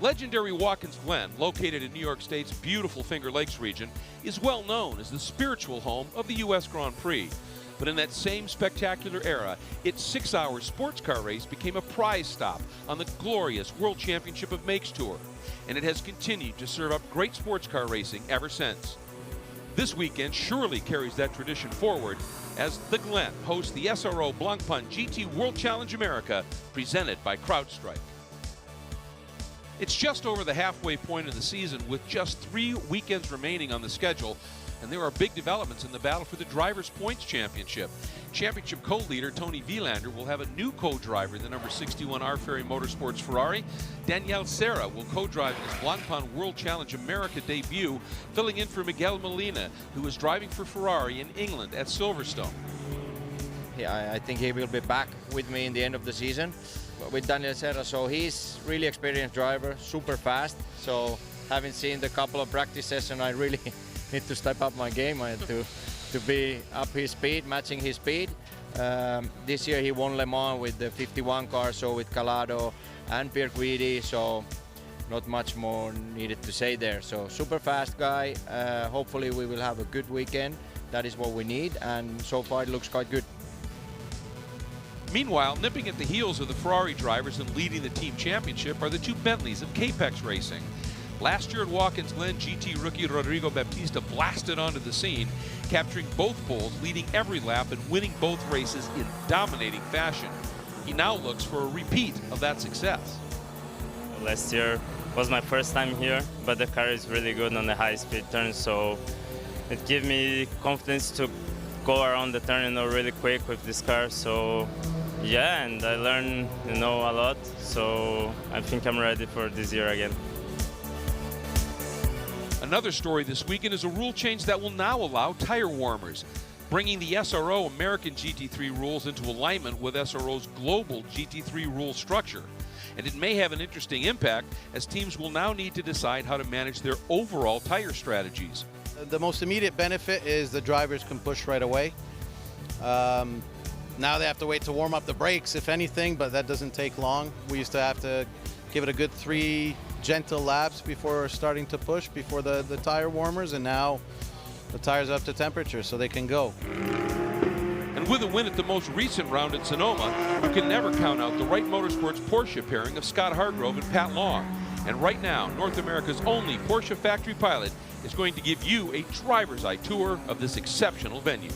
Legendary Watkins GLEN, located in New York State's beautiful Finger Lakes region, is well known as the spiritual home of the U.S. Grand Prix. But in that same spectacular era, its 6-hour sports car race became a prize stop on the glorious World Championship of Makes Tour, and it has continued to serve up great sports car racing ever since. This weekend surely carries that tradition forward as the GLEN hosts the SRO Blancpain GT World Challenge America, presented by CrowdStrike. It's just over the halfway point of the season with just 3 weekends remaining on the schedule, and there are big developments in the battle for the Drivers' Points Championship. Championship co-leader Tony Vilander will have a new co-driver in the number 61 R-Ferry Motorsports Ferrari. Danielle Serra will co-drive his Blancpain World Challenge America debut, filling in for Miguel Molina, who is driving for Ferrari in England at Silverstone. Yeah, I think he will be back with me in the end of the season with Daniel Serra. So he's really experienced driver, super fast. So having seen the couple of practice sessions, I really need to step up my game. I have to be up his speed, matching his speed. This year he won Le Mans with the 51 car, so with Calado and Pierre Guidi, so not much more needed to say there. So super fast guy. Hopefully we will have a good weekend. That is what we need, and so far it looks quite good. Meanwhile, nipping at the heels of the Ferrari drivers and leading the team championship are the 2 Bentleys of Capex Racing. Last year at Watkins GLEN, GT rookie Rodrigo Baptista blasted onto the scene, capturing both poles, leading every lap and winning both races in dominating fashion. He now looks for a repeat of that success. Last year was my first time here, but the car is really good on the high-speed turns, so it gave me confidence to go around the turn, really quick with this car. So yeah, and I learned, a lot. So I think I'm ready for this year again. Another story this weekend is a rule change that will now allow tire warmers, bringing the SRO American GT3 rules into alignment with SRO's global GT3 rule structure. And it may have an interesting impact as teams will now need to decide how to manage their overall tire strategies. The most immediate benefit is the drivers can push right away. Now they have to wait to warm up the brakes, if anything, but that doesn't take long. We used to have to give it a good 3 gentle laps before starting to push, before the tire warmers, and now the tires are up to temperature, so they can go. And with a win at the most recent round at Sonoma, you can never count out the Wright Motorsports Porsche pairing of Scott Hargrove and Pat Long. And right now, North America's only Porsche factory pilot is going to give you a driver's eye tour of this exceptional venue.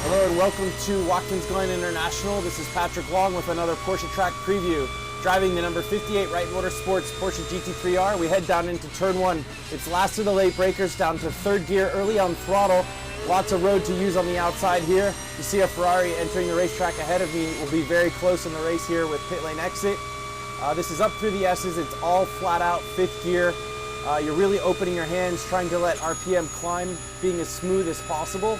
Hello and welcome to Watkins GLEN International. This is Patrick Long with another Porsche track preview. Driving the number 58 Wright Motorsports Porsche GT3R, we head down into turn 1. It's last of the late breakers, down to 3rd gear, early on throttle. Lots of road to use on the outside here. You see a Ferrari entering the racetrack ahead of me. Will be very close in the race here with pit lane exit. This is up through the S's. It's all flat out 5th gear. You're really opening your hands, trying to let RPM climb, being as smooth as possible.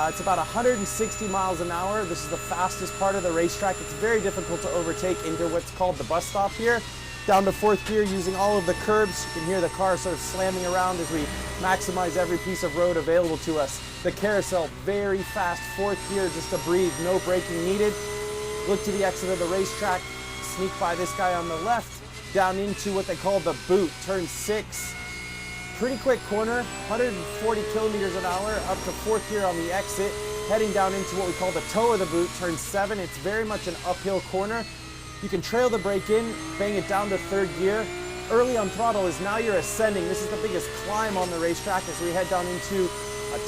It's about 160 miles an hour. This is the fastest part of the racetrack. It's very difficult to overtake into what's called the bus stop here. Down to 4th gear, using all of the curbs. You can hear the car sort of slamming around as we maximize every piece of road available to us. The carousel, very fast 4th gear just to breathe, no braking needed. Look to the exit of the racetrack, sneak by this guy on the left, down into what they call the boot, turn 6. Pretty quick corner, 140 kilometers an hour, up to 4th gear on the exit, heading down into what we call the toe of the boot, turn 7. It's very much an uphill corner. You can trail the brake in, bang it down to 3rd gear. Early on throttle is now you're ascending. This is the biggest climb on the racetrack as we head down into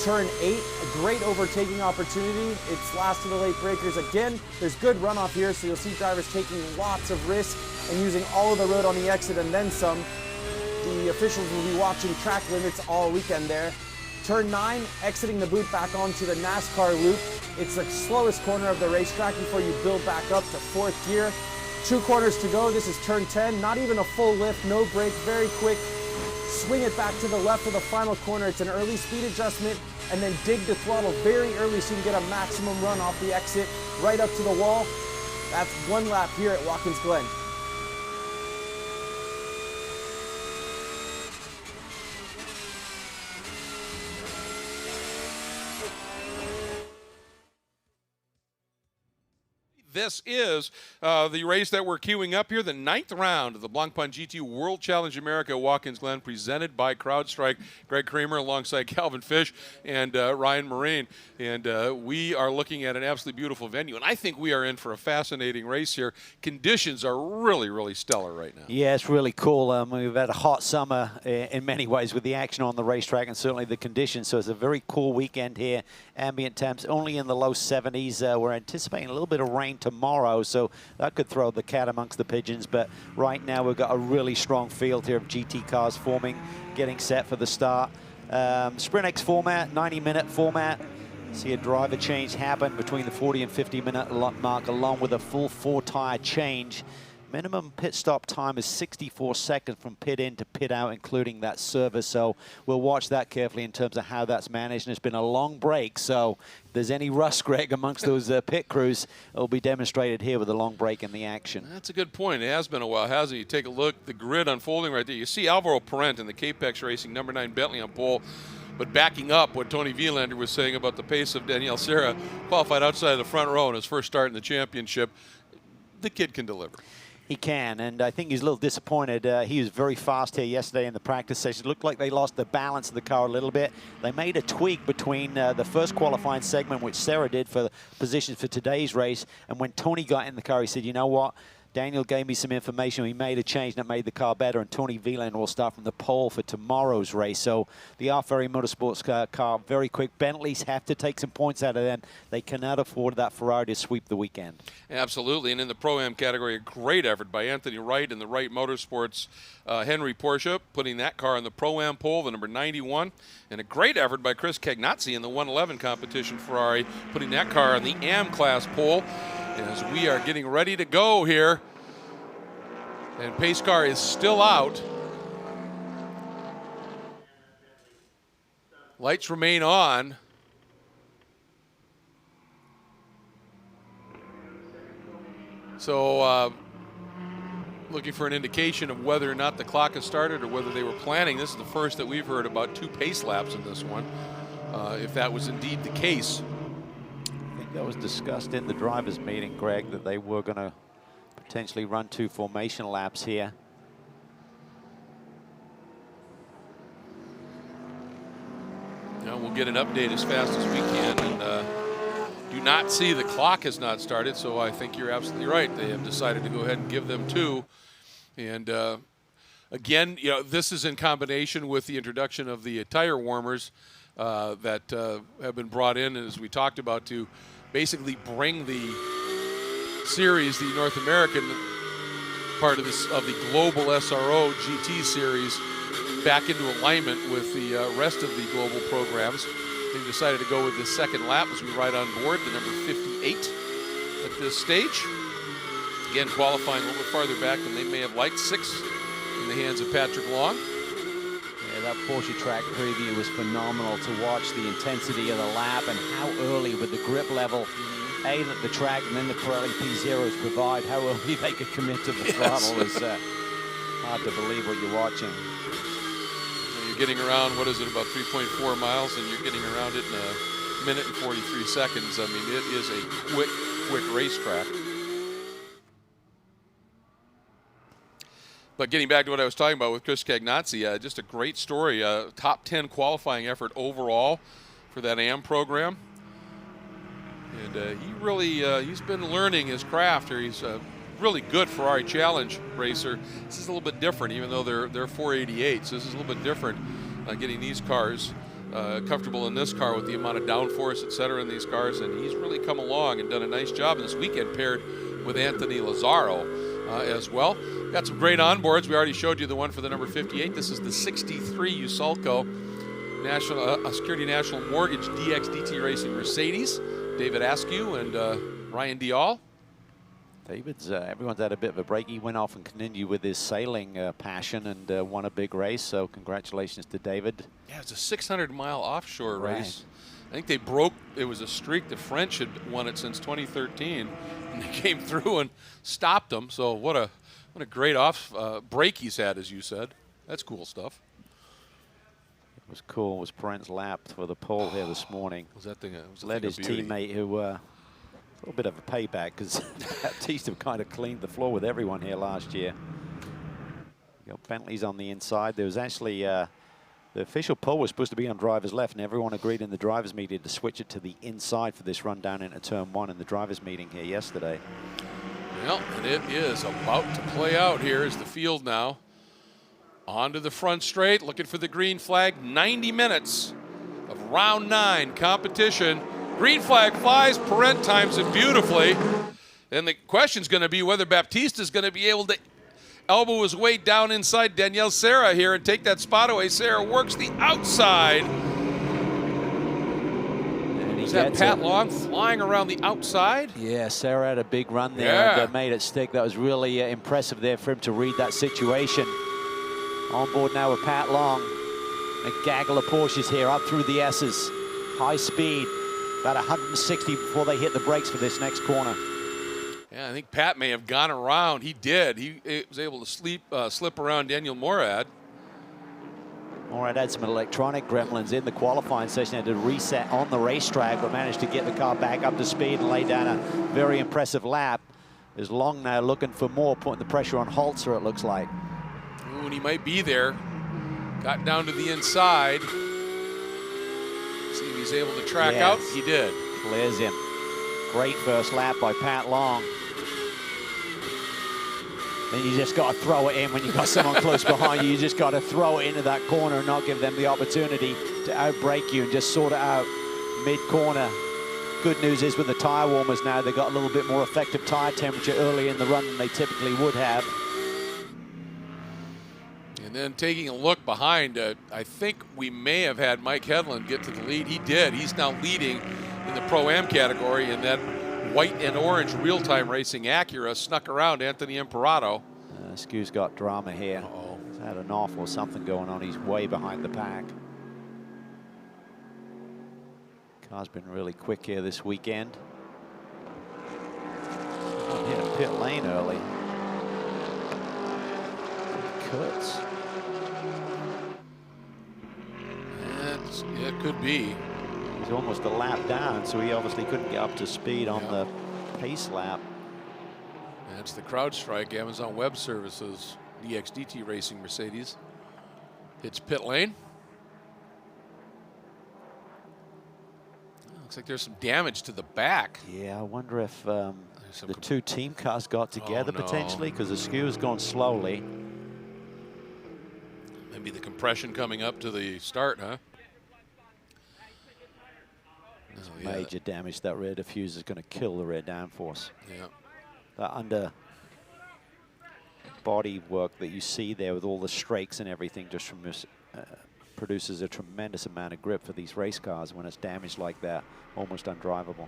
turn 8. A great overtaking opportunity. It's last of the late breakers again. There's good runoff here, so you'll see drivers taking lots of risk and using all of the road on the exit and then some. The officials will be watching track limits all weekend there. Turn 9, exiting the boot back onto the NASCAR loop. It's the slowest corner of the racetrack before you build back up to 4th gear. 2 corners to go. This is turn 10. Not even a full lift, no brake, very quick. Swing it back to the left of the final corner. It's an early speed adjustment, and then dig the throttle very early so you can get a maximum run off the exit right up to the wall. That's 1 lap here at Watkins GLEN. This is the race that we're queuing up here, the 9th round of the Blancpain GT World Challenge America Watkins Glen, presented by CrowdStrike. Greg Kramer alongside Calvin Fish and Ryan Marine. And we are looking at an absolutely beautiful venue. And I think we are in for a fascinating race here. Conditions are really, really stellar right now. Yeah, it's really cool. We've had a hot summer in many ways with the action on the racetrack and certainly the conditions. So it's a very cool weekend here. Ambient temps only in the low 70s. We're anticipating a little bit of rain tomorrow, so that could throw the cat amongst the pigeons. But right now we've got a really strong field here of GT cars forming, getting set for the start. Sprint X format, 90-minute format. See a driver change happen between the 40 and 50-minute mark, along with a full 4-tire change. Minimum pit stop time is 64 seconds from pit in to pit out, including that service. So we'll watch that carefully in terms of how that's managed. And it's been a long break, so if there's any rust, Greg, amongst those pit crews, it'll be demonstrated here with a long break in the action. That's a good point. It has been a while, hasn't it? You take a look, the grid unfolding right there. You see Alvaro Parent in the Capex Racing number 9 Bentley on pole. But backing up what Tony Vielander was saying about the pace of Daniel Serra, qualified outside of the front row in his first start in the championship, the kid can deliver. He can, and I think he's a little disappointed. He was very fast here yesterday in the practice session. It looked like they lost the balance of the car a little bit. They made a tweak between the first qualifying segment, which Sarah did for the positions for today's race, and when Tony got in the car, he said, you know what? Daniel gave me some information. He made a change that made the car better, and Tony Vielander will start from the pole for tomorrow's race. So the SRO Motorsports car, very quick. Bentleys have to take some points out of them. They cannot afford that Ferrari to sweep the weekend. Absolutely, and in the Pro-Am category, a great effort by Anthony Wright and the Wright Motorsports Henry Porsche, putting that car on the Pro-Am pole, the number 91. And a great effort by Chris Cagnazzi in the 111 competition Ferrari, putting that car on the Am class pole. As we are getting ready to go here, and pace car is still out. Lights remain on. So looking for an indication of whether or not the clock has started or whether they were planning. This is the first that we've heard about 2 pace laps in this one, if that was indeed the case. That was discussed in the drivers' meeting, Greg, that they were going to potentially run 2 formation laps here. Now we'll get an update as fast as we can, and do not see the clock has not started, so I think you're absolutely right. They have decided to go ahead and give them 2. And again, you know, this is in combination with the introduction of the tire warmers that have been brought in, as we talked about, to basically bring the series, the North American part of this, of the global SRO GT series, back into alignment with the rest of the global programs. They decided to go with the second lap as we ride on board, the number 58 at this stage. Again, qualifying a little bit farther back than they may have liked, 6 in the hands of Patrick Long. Yeah, that Porsche track preview was phenomenal to watch the intensity of the lap and how early with the grip level, A, that the track and then the Pirelli P0s provide, how early they could commit to the throttle is hard to believe what you're watching. You're getting around, what is it, about 3.4 miles, and you're getting around it in a minute and 43 seconds. I mean, it is a quick racetrack. But getting back to what I was talking about with Chris Cagnazzi, just a great story. Top 10 qualifying effort overall for that AM program. And he really, he's been learning his craft here. He's a really good Ferrari Challenge racer. This is a little bit different, even though they're 488s. So this is a little bit different, getting these cars comfortable in this car with the amount of downforce, et cetera, in these cars. And he's really come along and done a nice job this weekend, paired with Anthony Lazzaro as well. Got some great onboards. We already showed you the one for the number 58. This is the 63 Usalco Security National Mortgage DXDT Racing Mercedes. David Askew and Ryan Dial. David's, everyone's had a bit of a break. He went off and continued with his sailing passion and won a big race. So congratulations to David. Yeah, it's a 600-mile offshore race. I think they broke, it was a streak. The French had won it since 2013, and they came through and stopped them. So what a great break he's had, as you said. That's cool stuff. It was cool. It was Perent's lap for the pole here this morning. Was that thing? Was led his teammate who little bit of a payback because Baptista kind of cleaned the floor with everyone here last year. You got Bentley's on the inside. There was actually the official pole was supposed to be on driver's left, and everyone agreed in the drivers' meeting to switch it to the inside for this run down into turn 1 in the drivers' meeting here yesterday. Well, and it is about to play out here as the field now onto the front straight, looking for the green flag. 90 minutes of round 9 competition. Green flag flies, Pirelli times it beautifully. And the question's going to be whether Baptista's going to be able to elbow his way down inside Danielle Serra here and take that spot away. Serra works the outside. Is that Pat Long flying around the outside? Yeah, Serra had a big run there and made it stick. That was really impressive there for him to read that situation. On board now with Pat Long. A gaggle of Porsches here up through the S's. High speed, about 160 before they hit the brakes for this next corner. Yeah, I think Pat may have gone around. He did. He was able to slip around Daniel Morad. Morad had some electronic gremlins in the qualifying session, had to reset on the racetrack, but managed to get the car back up to speed and lay down a very impressive lap. There's Long now looking for more, putting the pressure on Holzer, it looks like. Ooh, and he might be there. Got down to the inside. See if he's able to track out. He did. Clears him. Great first lap by Pat Long. Then you just got to throw it in when you've got someone close behind you. You just got to throw it into that corner and not give them the opportunity to outbrake you and just sort it out mid-corner. Good news is with the tire warmers now, they got a little bit more effective tire temperature early in the run than they typically would have. And then taking a look behind, I think we may have had Mike Hedlund get to the lead. He did. He's now leading in the Pro-Am category, and that white and orange real-time racing Acura snuck around Anthony Imperato. Skew's got drama here. He's had an off or something going on. He's way behind the pack. Car's been really quick here this weekend. Hit a pit lane early. Kurtz. Yeah, it could be. He's almost a lap down, so he obviously couldn't get up to speed on the pace lap. That's the CrowdStrike Amazon Web Services DXDT Racing Mercedes. Hits pit lane. Looks like there's some damage to the back. Yeah, I wonder if the two team cars got together potentially, because the Skew has gone slowly. Maybe the compression coming up to the start, huh? Major damage. That rear diffuser is going to kill the rear downforce. Yeah. That under body work that you see there with all the strakes and everything just from produces a tremendous amount of grip for these race cars. When it's damaged like that, almost undrivable.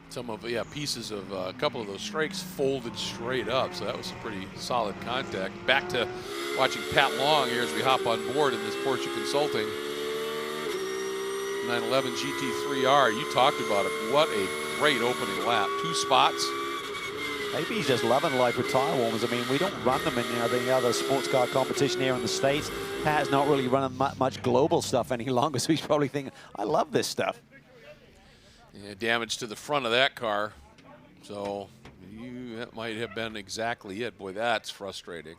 Some of pieces of a couple of those strakes folded straight up, so that was some pretty solid contact. Back to watching Pat Long here as we hop on board in this Porsche Consulting 911 GT3R. You talked about it. What a great opening lap. 2 spots. Maybe he's just loving life with tire warmers. I mean, we don't run them in the other sports car competition here in the States. Pat's not really running much global stuff any longer, so he's probably thinking, I love this stuff. Yeah, damage to the front of that car. So that might have been exactly it. Boy, that's frustrating.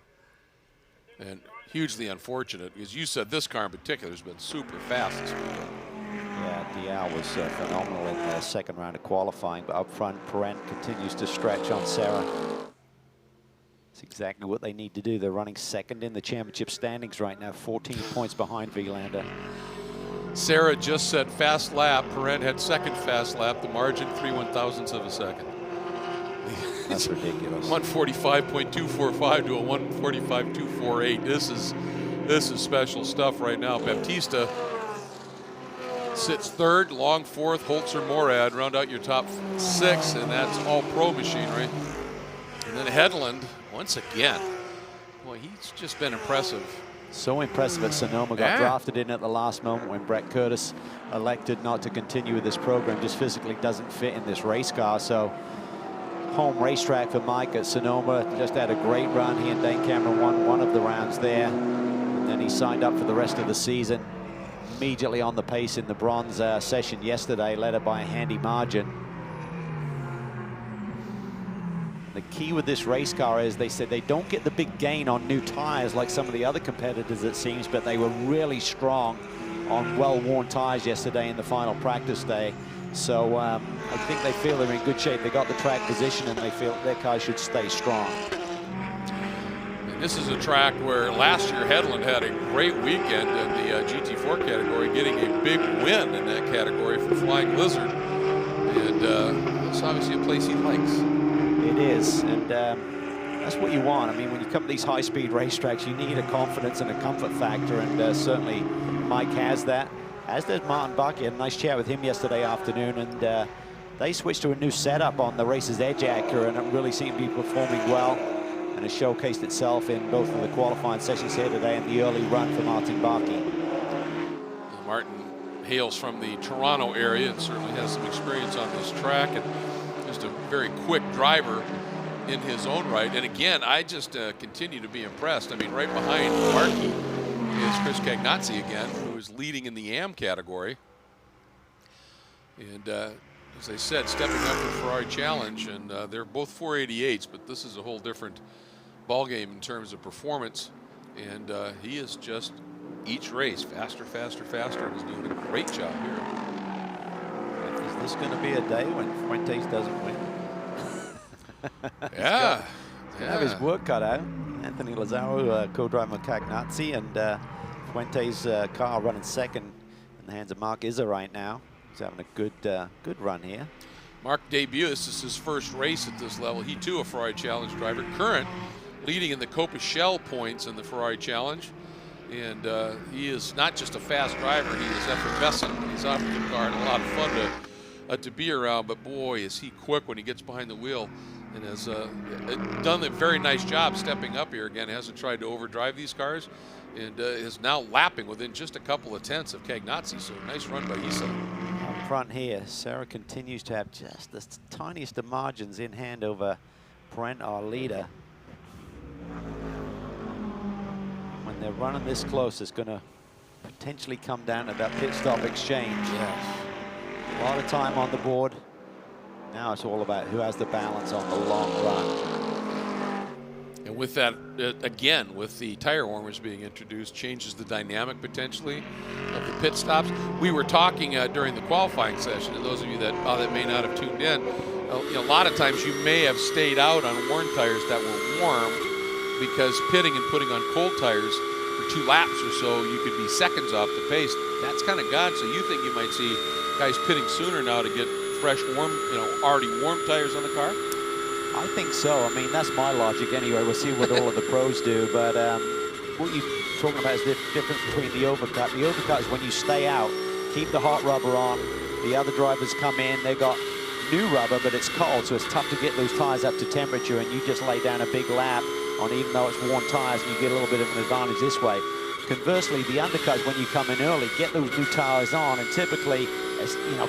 And hugely unfortunate, because you said this car in particular has been super fast this weekend. Yeah, Dial was phenomenal in the second round of qualifying, but up front, Pirelli continues to stretch on Serra. That's exactly what they need to do. They're running second in the championship standings right now, 14 points behind Vilander. Serra just said fast lap. Pirelli had second fast lap. The margin 3/1000ths of a second. That's ridiculous. 145.245 to a 145.248. This is special stuff right now. Baptista sits third, Long fourth, Holzer, Morad round out your top 6, and that's all pro machinery. And then Hedlund once again. Boy, he's just been impressive. So impressive at Sonoma. Got drafted in at the last moment when Brett Curtis elected not to continue with this program. Just physically doesn't fit in this race car. So home racetrack for Mike at Sonoma. Just had a great run. He and Dane Cameron won one of the rounds there. And then he signed up for the rest of the season. Immediately on the pace in the bronze session yesterday, led it by a handy margin. The key with this race car is they said they don't get the big gain on new tires like some of the other competitors, it seems, but they were really strong on well-worn tires yesterday in the final practice day. So I think they feel they're in good shape. They got the track position and they feel their car should stay strong. And this is a track where last year Hedlund had a great weekend in the GT4 category, getting a big win in that category for Flying Lizard. And it's obviously a place he likes. It is, and that's what you want. I mean, when you come to these high-speed racetracks, you need a confidence and a comfort factor, and certainly Mike has that, as does Martin Buck. You had a nice chat with him yesterday afternoon, and they switched to a new setup on the Racer's Edge Acura, and it really seemed to be performing well, and it showcased itself in both of the qualifying sessions here today and the early run for Martin Bucky. Martin hails from the Toronto area and certainly has some experience on this track, and just a very quick driver in his own right. And again, I just continue to be impressed. I mean, right behind Markey is Chris Cagnazzi again, who is leading in the AM category. And as I said, stepping up for Ferrari Challenge, and they're both 488s, but this is a whole different ballgame in terms of performance. And he is just each race faster, faster, faster, and is doing a great job here. Is this going to be a day when Fuentes doesn't win? Yeah. He's going to have his work cut out. Anthony Lazzaro, co-driver with Cagnazzi, and Fuentes' car running second in the hands of Mark Izza right now. He's having a good run here. Mark debuted. This is his first race at this level. He too a Ferrari Challenge driver. Current leading in the Copa Shell points in the Ferrari Challenge. And he is not just a fast driver, he is effervescent when he's off the car, and a lot of fun to be around. But boy, is he quick when he gets behind the wheel, and has done a very nice job stepping up here again. Hasn't tried to overdrive these cars, and is now lapping within just a couple of tenths of Cagnazzi. So nice run by Issa. Up front here, Sarah continues to have just the tiniest of margins in hand over Brent, our leader. When they're running this close, it's going to potentially come down to that pit stop exchange. Yes. A lot of time on the board. Now it's all about who has the balance on the long run. And with that, again, with the tire warmers being introduced, changes the dynamic potentially of the pit stops. We were talking during the qualifying session, and those of you that may not have tuned in, a lot of times you may have stayed out on worn tires that were warm, because pitting and putting on cold tires for 2 laps or so, you could be seconds off the pace. That's kind of gone. So you think you might see guys pitting sooner now to get fresh, warm, already warm tires on the car? I think so. I mean, that's my logic anyway. We'll see what all of the pros do. But what you're talking about is the difference between the overcut. The overcut is when you stay out, keep the hot rubber on. The other drivers come in, they've got new rubber, but it's cold, so it's tough to get those tires up to temperature, and you just lay down a big lap on, even though it's worn tires, and you get a little bit of an advantage this way. Conversely, the undercut, when you come in early, get those new tires on, and typically,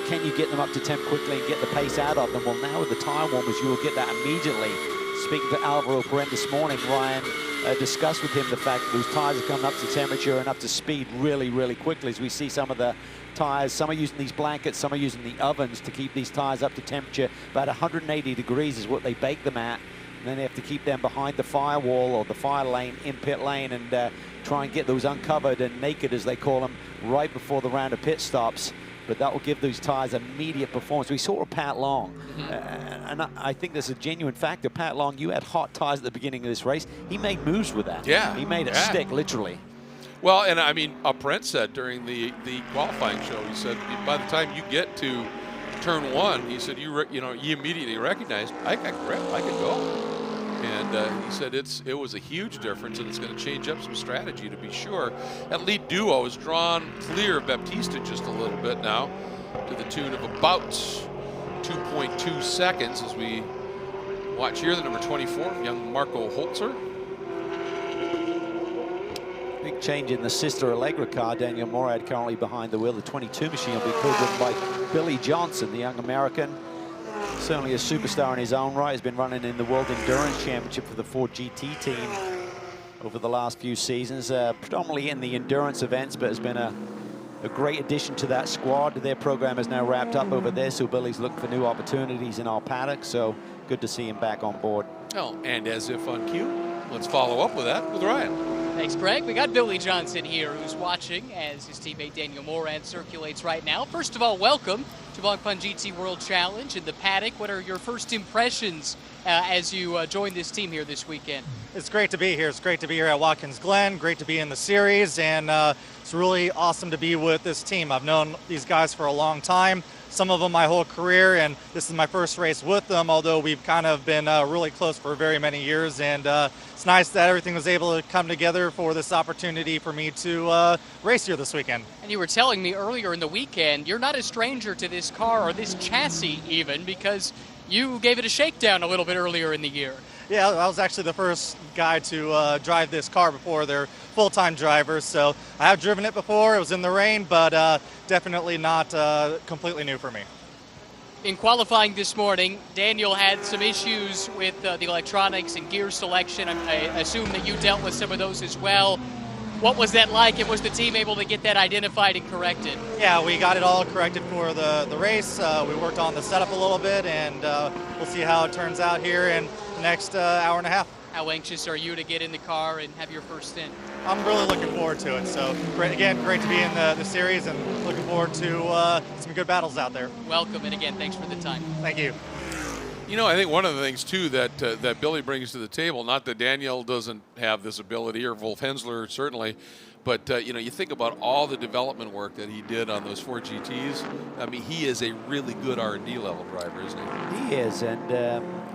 can you get them up to temp quickly and get the pace out of them? Well, now with the tire warmers, you will get that immediately. Speaking to Alvaro Perrin this morning, Ryan discussed with him the fact that those tires are coming up to temperature and up to speed really, really quickly, as we see some of the tires. Some are using these blankets, some are using the ovens to keep these tires up to temperature. About 180 degrees is what they bake them at. And then they have to keep them behind the firewall or the fire lane in pit lane, and try and get those uncovered and naked, as they call them, right before the round of pit stops. But that will give those tires immediate performance. We saw Pat Long, and I think there's a genuine factor. Pat Long, you had hot tires at the beginning of this race. He made moves with that. Yeah. He made it stick, literally. Well, and I mean, Brent said during the qualifying show, he said, by the time you get to turn 1, he said, you immediately recognized, I got grip, I could go. And he said it was a huge difference, and it's going to change up some strategy to be sure. That lead duo is drawn clear of Baptista just a little bit now, to the tune of about 2.2 seconds as we watch here the number 24, young Marco Holzer. Big change in the Sister Allegra car. Daniel Morad currently behind the wheel. The 22 machine will be co-driven by Billy Johnson, the young American. Certainly a superstar in his own right. Has been running in the World Endurance Championship for the Ford GT team over the last few seasons, predominantly in the endurance events, but has been a great addition to that squad. Their program is now wrapped up over there, so Billy's looking for new opportunities in our paddock. So good to see him back on board. Oh, and as if on cue, let's follow up with that with Ryan. Thanks, Greg. We got Billy Johnson here who's watching as his teammate Daniel Morad circulates right now. First of all, welcome to Blancpain GT World Challenge in the paddock. What are your first impressions as you join this team here this weekend? It's great to be here. It's great to be here at Watkins Glen. Great to be in the series, and it's really awesome to be with this team. I've known these guys for a long time, some of them my whole career, and this is my first race with them, although we've kind of been really close for very many years, and it's nice that everything was able to come together for this opportunity for me to race here this weekend. And you were telling me earlier in the weekend, you're not a stranger to this car or this chassis even, because you gave it a shakedown a little bit earlier in the year. Yeah, I was actually the first guy to drive this car before they're full-time drivers, so I have driven it before. It was in the rain, but definitely not completely new for me. In qualifying this morning, Daniel had some issues with the electronics and gear selection. I assume that you dealt with some of those as well. What was that like, and was the team able to get that identified and corrected? Yeah, we got it all corrected for the race. We worked on the setup a little bit, and we'll see how it turns out here in the next hour and a half. How anxious are you to get in the car and have your first stint? I'm really looking forward to it. So, great to be in the series, and looking forward to some good battles out there. Welcome, and again, thanks for the time. Thank you. You know, I think one of the things, too, that Billy brings to the table, not that Daniel doesn't have this ability, or Wolf Hensler certainly, but, you know, you think about all the development work that he did on those 4 GTs. I mean, he is a really good R&D level driver, isn't he? He is, and,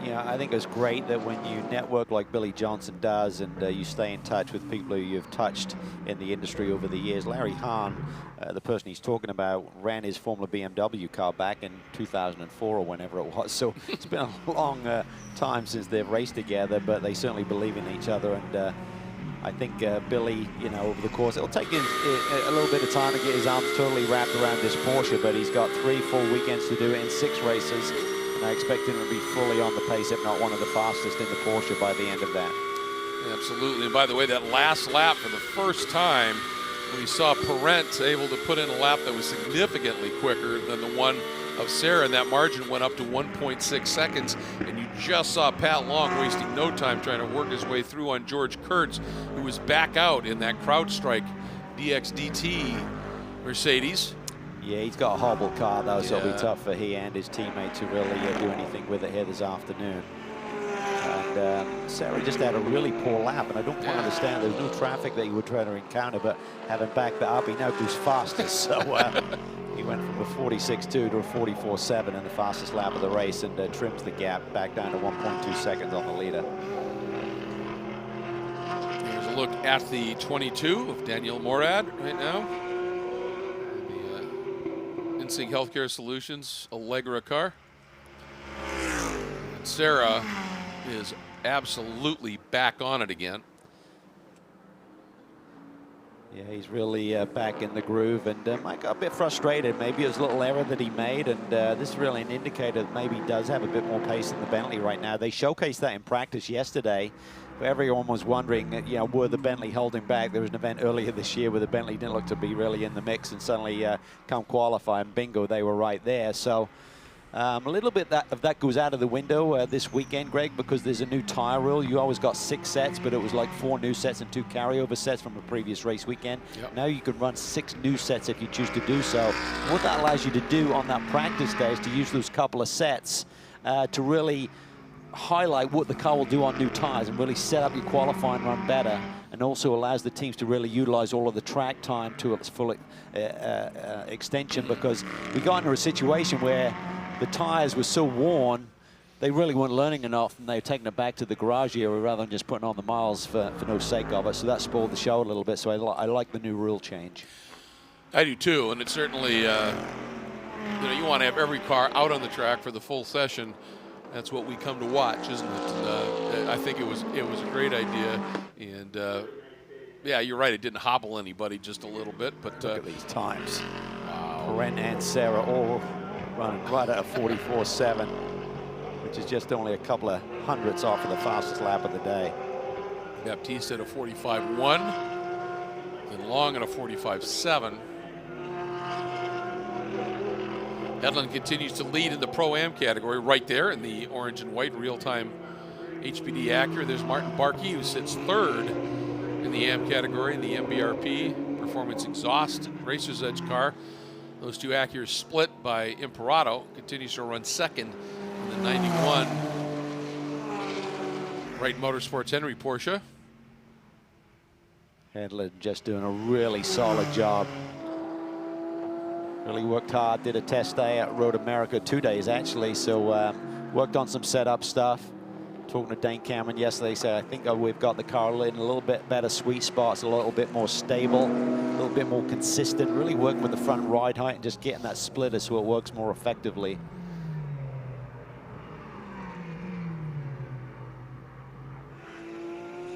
you know, I think it's great that when you network like Billy Johnson does and you stay in touch with people who you've touched in the industry over the years. Larry Hahn, the person he's talking about, ran his Formula BMW car back in 2004 or whenever it was. So it's been a long time since they've raced together, but they certainly believe in each other. And I think Billy, you know, over the course, it'll take him a little bit of time to get his arms totally wrapped around this Porsche, but he's got 3 full weekends to do it in 6 races. And I expect him to be fully on the pace, if not one of the fastest in the Porsche by the end of that. Absolutely. And by the way, that last lap, for the first time, we saw Parent able to put in a lap that was significantly quicker than the one of Sarah, and that margin went up to 1.6 seconds, and you just saw Pat Long wasting no time trying to work his way through on George Kurtz, who was back out in that CrowdStrike DXDT Mercedes. Yeah, he's got a horrible car though, so it'll be tough for he and his teammate to really do anything with it here this afternoon. And Sarah just had a really poor lap, and I don't quite understand. There's no traffic that you would try to encounter, but having backed that up, he now goes fastest. So he went from a 46.2 to a 44.7 in the fastest lap of the race, and trims the gap back down to 1.2 seconds on the leader. Here's a look at the 22 of Daniel Morad right now. The InSync Healthcare Solutions Allegra car. And Sarah is absolutely back on it again. Yeah, he's really back in the groove, and Mike got a bit frustrated. Maybe it was a little error that he made, and this is really an indicator that maybe he does have a bit more pace in the Bentley right now. They showcased that in practice yesterday, where everyone was wondering, you know, were the Bentley holding back? There was an event earlier this year where the Bentley didn't look to be really in the mix, and suddenly come qualify, and bingo, they were right there. So a little bit of that goes out of the window this weekend, Greg, because there's a new tire rule. You always got 6 sets, but it was like 4 new sets and 2 carryover sets from a previous race weekend. Yep. Now you can run 6 new sets if you choose to do so. What that allows you to do on that practice day is to use those couple of sets to really highlight what the car will do on new tires and really set up your qualifying run better, and also allows the teams to really utilize all of the track time to its full extension, because we got into a situation where the tires were so worn, they really weren't learning enough, and they were taking it back to the garage area rather than just putting on the miles for no sake of it. So that spoiled the show a little bit. So I like the new rule change. I do too, and it certainly, you know, you want to have every car out on the track for the full session. That's what we come to watch, isn't it? And, I think it was a great idea, and yeah, you're right. It didn't hobble anybody just a little bit, but look at these times. Wow. Parent and Sarah all running right at a 44.7, which is just only a couple of hundredths off of the fastest lap of the day. Baptiste at a 45.1, and Long at a 45.7. Hedlund continues to lead in the Pro-Am category right there in the orange and white real-time HPD Acura. There's Martin Barkey, who sits third in the AM category in the MBRP Performance Exhaust Racer's Edge car. Those two Acuras split by Imperato. Continues to run second in the 91 Wright Motorsports Henry Porsche. Hedlund just doing a really solid job. Really worked hard, did a test day at Road America, 2 days actually, so worked on some setup stuff. Talking to Dane Cameron yesterday, said I think we've got the car in a little bit better sweet spots, a little bit more stable, a little bit more consistent, really working with the front ride height and just getting that splitter so it works more effectively.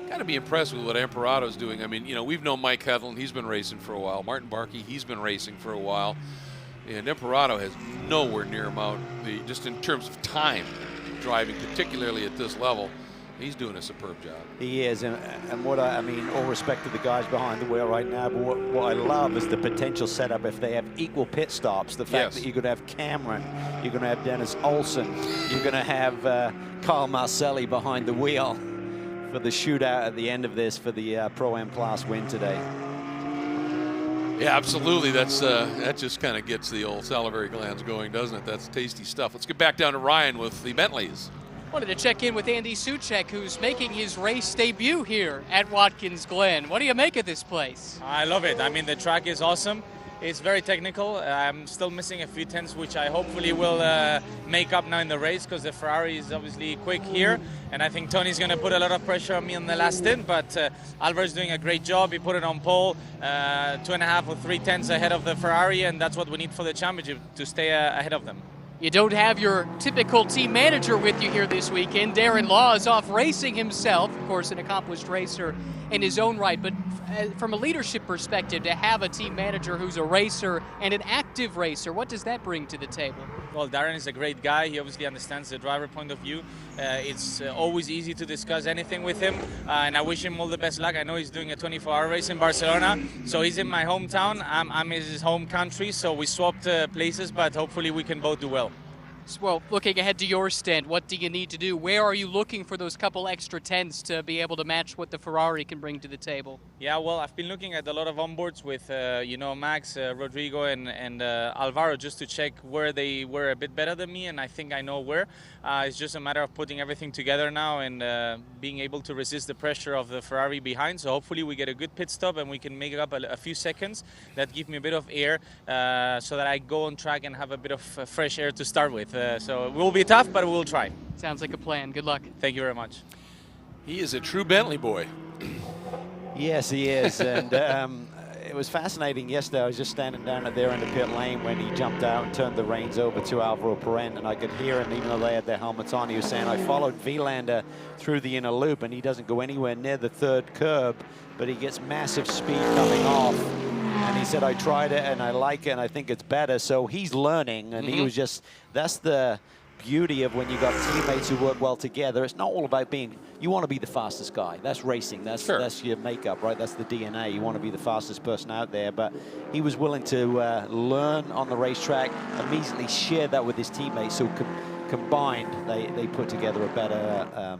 Got to be impressed with what Imperato's doing. I mean, you know, we've known Mike Hedlund, he's been racing for a while. Martin Barkey, he's been racing for a while. And Imperato has nowhere near him out, just in terms of time driving, particularly at this level. He's doing a superb job. He is, and what I mean, all respect to the guys behind the wheel right now, but what I love is the potential setup if they have equal pit stops. The fact that you're going to have Cameron, you're going to have Dennis Olsen, you're going to have Carl Marcelli behind the wheel for the shootout at the end of this for the Pro-Am class win today. Yeah, absolutely. That's that just kind of gets the old salivary glands going, doesn't it? That's tasty stuff. Let's get back down to Ryan with the Bentleys. Wanted to check in with Andy Soucek, who's making his race debut here at Watkins Glen. What do you make of this place? I love it. I mean, the track is awesome. It's very technical. I'm still missing a few tenths, which I hopefully will make up now in the race, because the Ferrari is obviously quick here, and I think Tony's going to put a lot of pressure on me on the last stint, but Alvaro's doing a great job. He put it on pole, 2.5 or 3 tenths ahead of the Ferrari, and that's what we need for the championship, to stay ahead of them. You don't have your typical team manager with you here this weekend. Darren Law is off racing himself, of course, an accomplished racer in his own right. But from a leadership perspective, to have a team manager who's a racer and an active racer, what does that bring to the table? Well, Darren is a great guy. He obviously understands the driver point of view. It's always easy to discuss anything with him, and I wish him all the best luck. I know he's doing a 24-hour race in Barcelona, so he's in my hometown. I'm in his home country, so we swapped places, but hopefully we can both do well. Well, looking ahead to your stint, what do you need to do? Where are you looking for those couple extra tenths to be able to match what the Ferrari can bring to the table? Yeah, well, I've been looking at a lot of onboards with, you know, Max, Rodrigo, and Alvaro, just to check where they were a bit better than me, and I think I know where. It's just a matter of putting everything together now and being able to resist the pressure of the Ferrari behind. So hopefully we get a good pit stop and we can make up a few seconds that give me a bit of air, so that I go on track and have a bit of fresh air to start with. So it will be tough, but we'll try. Sounds like a plan. Good luck. Thank you very much. He is a true Bentley boy. Yes, he is. And it was fascinating yesterday. I was just standing down at their end of pit lane when he jumped out and turned the reins over to Alvaro Perrin, and I could hear him, even though they had their helmets on. He was saying, I followed Vilander through the inner loop, and he doesn't go anywhere near the third curb, but he gets massive speed coming off. And he said, I tried it and I like it and I think it's better. So he's learning, and he was just, that's the beauty of when you got teammates who work well together. It's not all about being, you want to be the fastest guy. That's racing. That's that's your makeup, right? That's the DNA. You want to be the fastest person out there. But he was willing to learn on the racetrack, immediately share that with his teammates. So combined, they put together a better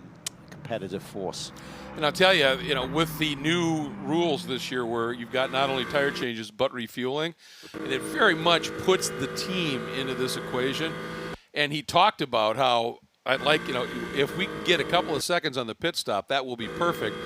competitive force. And I'll tell you, you know, with the new rules this year where you've got not only tire changes but refueling, and it very much puts the team into this equation. And he talked about how, I'd like, you know, if we can get a couple of seconds on the pit stop, that will be perfect.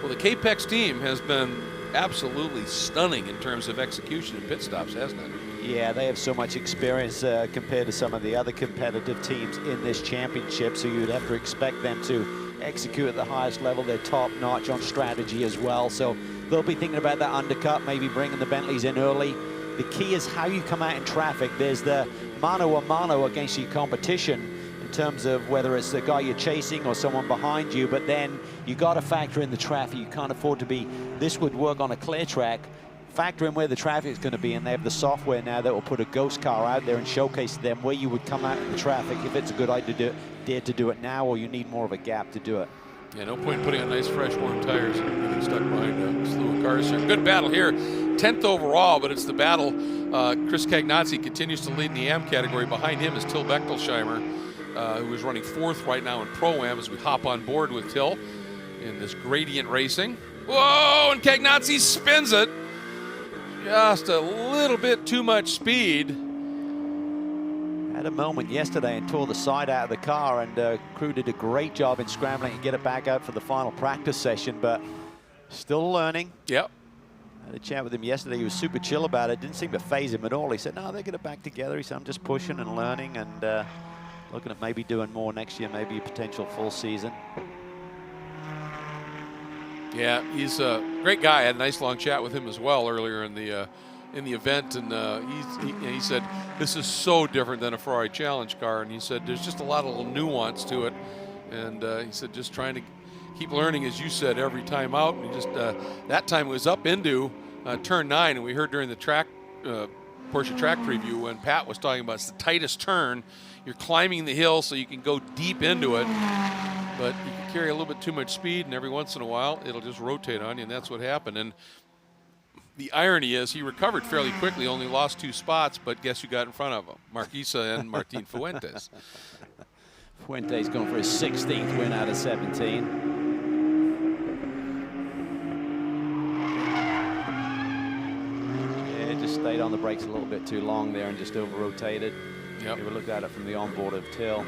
Well, the Capex team has been absolutely stunning in terms of execution and pit stops, hasn't it? Yeah, they have so much experience compared to some of the other competitive teams in this championship, so you'd have to expect them to execute at the highest level. They're top notch on strategy as well, so they'll be thinking about that undercut, maybe bringing the Bentleys in early. The key is how you come out in traffic. There's the mano a mano against your competition in terms of whether it's the guy you're chasing or someone behind you, but then you got to factor in the traffic. You can't afford to be, this would work on a clear track. Factor in where the traffic is going to be, and they have the software now that will put a ghost car out there and showcase to them where you would come out in the traffic if it's a good idea to do it now, or you need more of a gap to do it. Yeah, no point in putting on nice fresh warm tires and getting stuck behind a slew of cars here. Good battle here. 10 10th overall, but it's the battle. Chris Cagnazzi continues to lead in the AM category. Behind him is Till Bechtelsheimer, who is running 4th right now in Pro-Am as we hop on board with Till in this gradient racing. Whoa, and Cagnazzi spins it. Just a little bit too much speed. Had a moment yesterday and tore the side out of the car, and crew did a great job in scrambling and get it back out for the final practice session, but still learning. Yep. I had a chat with him yesterday. He was super chill about it. Didn't seem to phase him at all. He said, no, they're get it back together. He said, I'm just pushing and learning and looking at maybe doing more next year, maybe a potential full season. Yeah, he's a great guy. I had a nice long chat with him as well earlier in the event, and he said this is so different than a Ferrari Challenge car, and he said there's just a lot of little nuance to it, and he said just trying to keep learning, as you said, every time out. And he just that time it was up into turn 9, and we heard during the track Porsche track preview when Pat was talking about it's the tightest turn. You're climbing the hill so you can go deep into it, but you can carry a little bit too much speed, and every once in a while it'll just rotate on you, and that's what happened. And the irony is he recovered fairly quickly, only lost 2 spots, but guess who got in front of him? Marquisa and Martin Fuentes. Fuentes going for his 16th win out of 17. Yeah, just stayed on the brakes a little bit too long there and just over-rotated. Yep. You would look at it from the onboard of Till.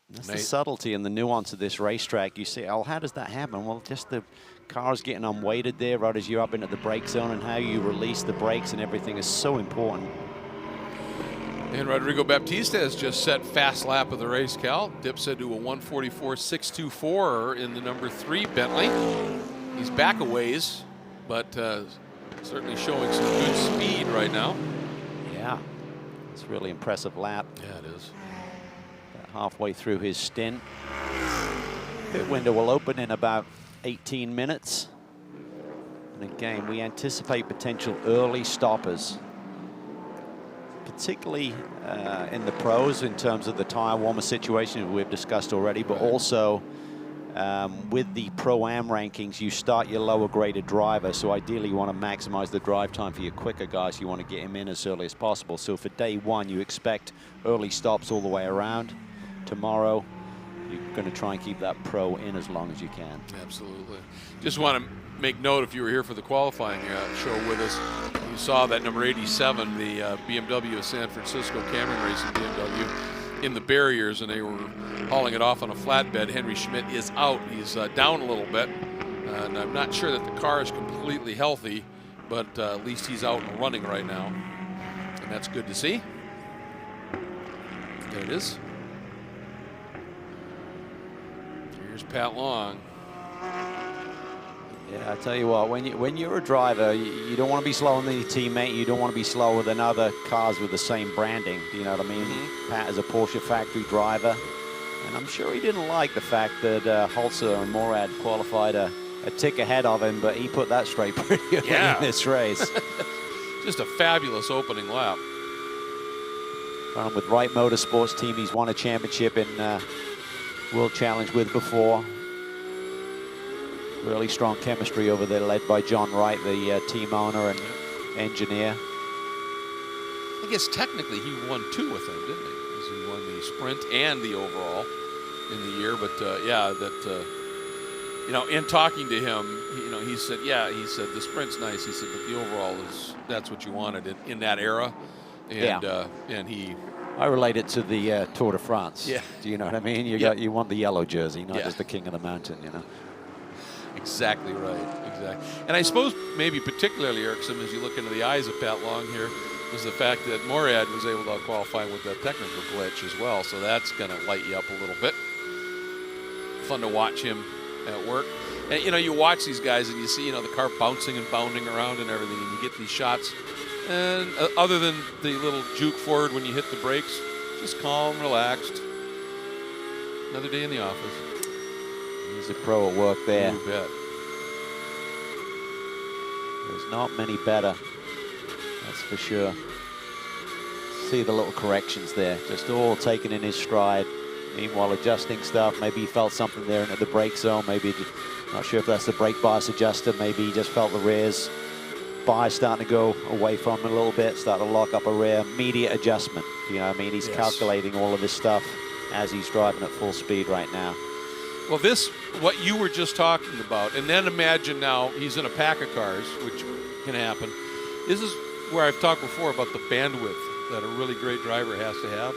That's the subtlety and the nuance of this racetrack. You see, oh, how does that happen? Well, just the cars getting unweighted there right as you're up into the brake zone, and how you release the brakes and everything is so important. And Rodrigo Baptista has just set fast lap of the race, Cal. Dips into a 1:44.624 in the number 3 Bentley. He's back a ways, but certainly showing some good speed right now. Yeah, it's a really impressive lap. Yeah, it is. Halfway through his stint. Pit window will open in about 18 minutes. And again, we anticipate potential early stoppers, particularly in the pros in terms of the tire warmer situation we've discussed already, but also with the Pro-Am rankings, you start your lower graded driver. So ideally you want to maximize the drive time for your quicker guys. You want to get him in as early as possible. So for day 1, you expect early stops all the way around. Tomorrow, you're going to try and keep that Pro in as long as you can. Absolutely. Just want to make note, if you were here for the qualifying show with us, you saw that number 87, the BMW of San Francisco, Cameron Racing BMW, in the barriers, and they were hauling it off on a flatbed. Henry Schmidt is out. He's down a little bit, and I'm not sure that the car is completely healthy, but at least he's out and running right now, and that's good to see. There it is. Here's Pat Long. Yeah, I tell you what, when you're a driver, you don't want to be slower than your teammate. You don't want to be slower than other cars with the same branding. Do you know what I mean? Pat is a Porsche factory driver, and I'm sure he didn't like the fact that Holzer and Morad qualified a tick ahead of him, but he put that straight pretty early in this race. Just a fabulous opening lap. With Wright Motorsports team, he's won a championship in World Challenge with before. Really strong chemistry over there, led by John Wright, the team owner and engineer. I guess technically he won 2 with them, didn't he? Because he won the sprint and the overall in the year. But yeah, that you know, in talking to him, he said, yeah, he said the sprint's nice. He said, but the overall that's what you wanted in that era. And and he. I relate it to the Tour de France. Yeah. Do you know what I mean? You want the yellow jersey, not just the king of the mountain, you know. Exactly right. Exactly. And I suppose maybe particularly irksome as you look into the eyes of Pat Long here was the fact that Morad was able to qualify with that technical glitch as well. So that's going to light you up a little bit. Fun to watch him at work. And you watch these guys and you see the car bouncing and bounding around and everything, and you get these shots. And other than the little juke forward when you hit the brakes, just calm, relaxed. Another day in the office. He's a pro at work there. You bet. There's not many better, that's for sure. See the little corrections there, just all taken in his stride. Meanwhile, adjusting stuff. Maybe he felt something there into the brake zone. Maybe, not sure if that's the brake bias adjuster. Maybe he just felt the rear's bias starting to go away from him a little bit, start to lock up a rear. Immediate adjustment. You know what I mean? He's calculating all of this stuff as he's driving at full speed right now. Well, this, what you were just talking about, and then imagine now he's in a pack of cars, which can happen. This is where I've talked before about the bandwidth that a really great driver has to have.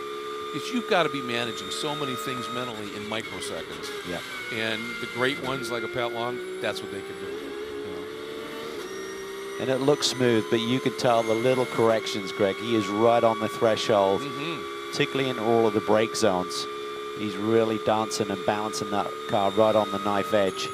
Is you've got to be managing so many things mentally in microseconds. Yeah. And the great ones like a Pat Long, that's what they can do. And it looks smooth, but you can tell the little corrections, Greg. He is right on the threshold, particularly in all of the brake zones. He's really dancing and balancing that car right on the knife edge.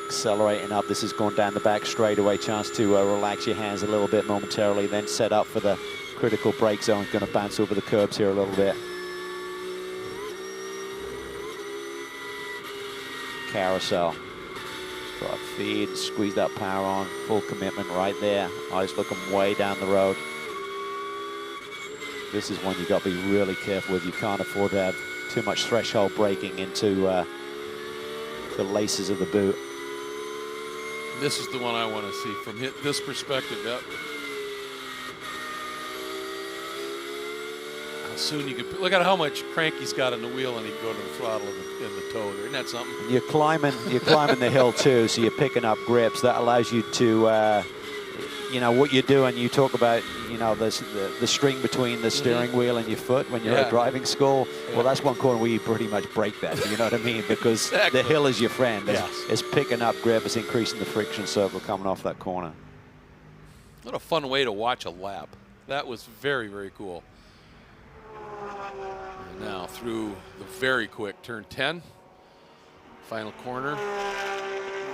Accelerating up. This is going down the back straightaway. Chance to relax your hands a little bit momentarily, then set up for the critical brake zone. Going to bounce over the curbs here a little bit. Carousel. Drive feed, squeeze that power on, full commitment right there. Eyes looking way down the road. This is one you got to be really careful with. You can't afford to have too much threshold braking into the laces of the boot. This is the one I want to see from this perspective. Yep. How soon you could look at how much crank he's got in the wheel, and he can go to the throttle in the toe there. Isn't that something? You're climbing the hill too, so you're picking up grips. That allows you to, you know, what you're doing. You talk about, you know, the string between the steering wheel and your foot when you're at driving school. Well, that's one corner where you pretty much break that. You know what I mean? Because the hill is your friend. It's picking up grip. It's increasing the friction circle coming off that corner. What a fun way to watch a lap. That was very, very cool. And now through the very quick turn 10. Final corner.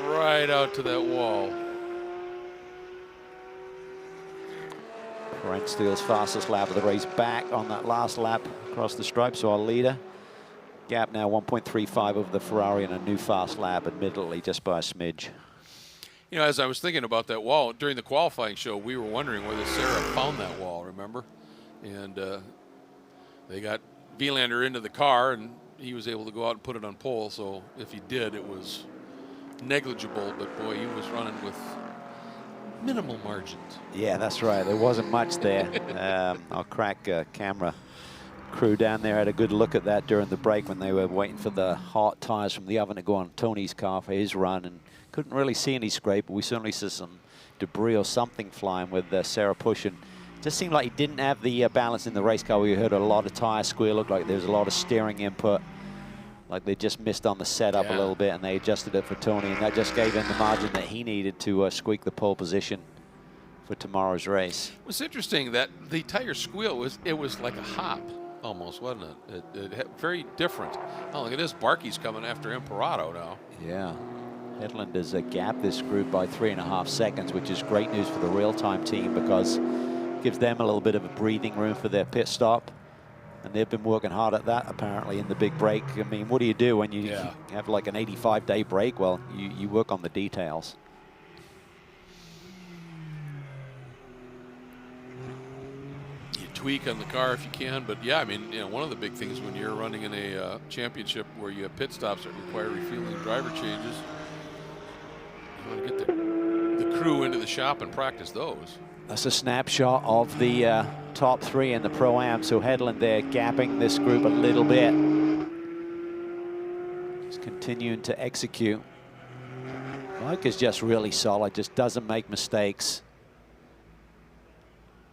Right out to that wall. Brent Steele's fastest lap of the race back on that last lap across the stripe, so our leader. Gap now 1.35 over the Ferrari and a new fast lap, admittedly just by a smidge. You know, as I was thinking about that wall, during the qualifying show, we were wondering whether Sarah found that wall, remember? And they got Vielander into the car, and he was able to go out and put it on pole, so if he did, it was negligible, but boy, he was running with minimal margins. Yeah, that's right. There wasn't much there. Our crack camera crew down there had a good look at that during the break when they were waiting for the hot tires from the oven to go on Tony's car for his run, and couldn't really see any scrape, but we certainly saw some debris or something flying with Sarah pushing. Just seemed like he didn't have the balance in the race car. We heard a lot of tire squeal, looked like there was a lot of steering input, like they just missed on the setup a little bit, and they adjusted it for Tony, and that just gave him the margin that he needed to squeak the pole position for tomorrow's race. It was interesting that the tire squeal was like a hop almost, wasn't it? It very different. Oh, look at this. Barkey's coming after Imperato now. Yeah. Headland has gapped this group by 3.5 seconds, which is great news for the real-time team because it gives them a little bit of a breathing room for their pit stop. And they've been working hard at that, apparently, in the big break. I mean, what do you do when you have like an 85-day break? Well, you work on the details. You tweak on the car if you can, but yeah, I mean, you know, one of the big things when you're running in a championship where you have pit stops that require refueling driver changes, you want to get the crew into the shop and practice those. That's a snapshot of the top three in the Pro-Am. So Headland there gapping this group a little bit. Just continuing to execute. Mike is just really solid, just doesn't make mistakes.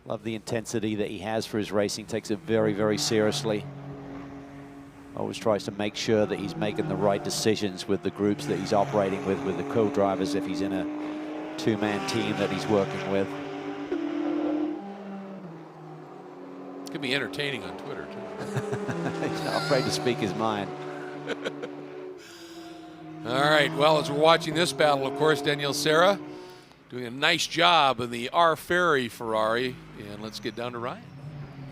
Love the intensity that he has for his racing, takes it very, very seriously. Always tries to make sure that he's making the right decisions with the groups that he's operating with the co-drivers if he's in a two-man team that he's working with. It could be entertaining on Twitter, too. He's not afraid to speak his mind. All right, well, as we're watching this battle, of course, Daniel Serra doing a nice job in the R. Ferry Ferrari. And let's get down to Ryan.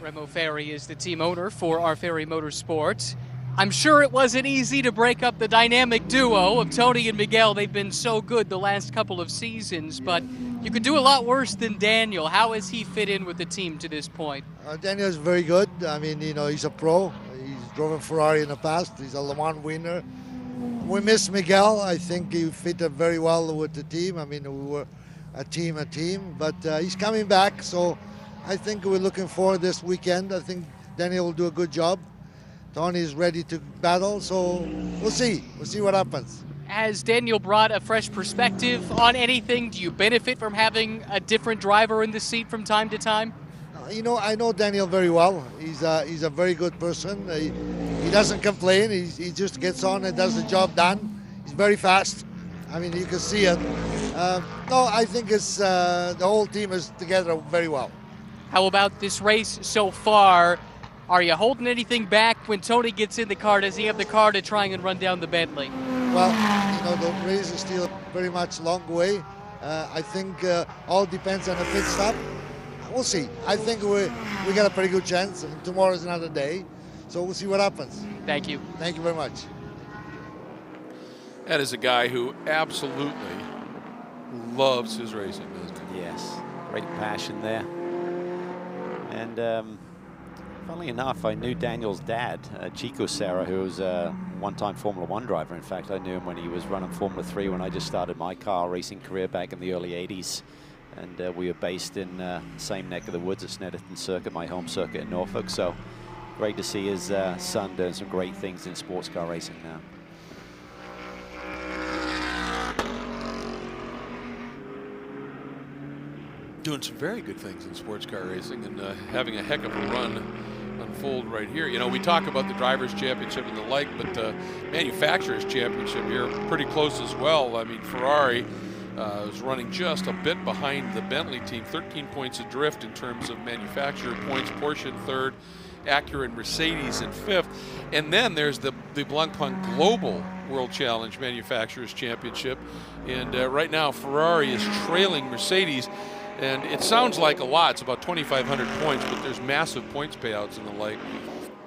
Remo Ferri is the team owner for R. Ferry Motorsports. I'm sure it wasn't easy to break up the dynamic duo of Tony and Miguel. They've been so good the last couple of seasons, but you could do a lot worse than Daniel. How has he fit in with the team to this point? Daniel is very good. I mean, you know, he's a pro. He's driven Ferrari in the past. He's a Le Mans winner. We miss Miguel. I think he fit very well with the team. I mean, we were a team, but he's coming back. So I think we're looking forward this weekend. I think Daniel will do a good job. Tony is ready to battle, so we'll see. We'll see what happens. Has Daniel brought a fresh perspective on anything? Do you benefit from having a different driver in the seat from time to time? You know, I know Daniel very well. He's a very good person. He doesn't complain. He just gets on and does the job done. He's very fast. I mean, you can see it. No, I think it's the whole team is together very well. How about this race so far? Are you holding anything back when Tony gets in the car? Does he have the car to try and run down the Bentley? Well, you know, the race is still very much long way. I think all depends on the pit stop. We'll see. I think we got a pretty good chance. And tomorrow's another day, so we'll see what happens. Thank you. Thank you very much. That is a guy who absolutely loves his racing business. Yes, great passion there. And funnily enough, I knew Daniel's dad, Chico Serra, who was a one-time Formula One driver. In fact, I knew him when he was running Formula 3 when I just started my car racing career back in the early 80s. And we were based in the same neck of the woods at Snetterton Circuit, my home circuit in Norfolk. So great to see his son doing some great things in sports car racing now. Doing some very good things in sports car racing and having a heck of a run unfold right here. You know, we talk about the Drivers' Championship and the like, but the Manufacturers' Championship here pretty close as well. I mean, Ferrari is running just a bit behind the Bentley team, 13 points adrift in terms of manufacturer points. Porsche in third, Acura and Mercedes in fifth. And then there's the Blancpain Global World Challenge Manufacturers' Championship. And right now, Ferrari is trailing Mercedes. And it sounds like a lot. It's about 2,500 points, but there's massive points payouts and the like.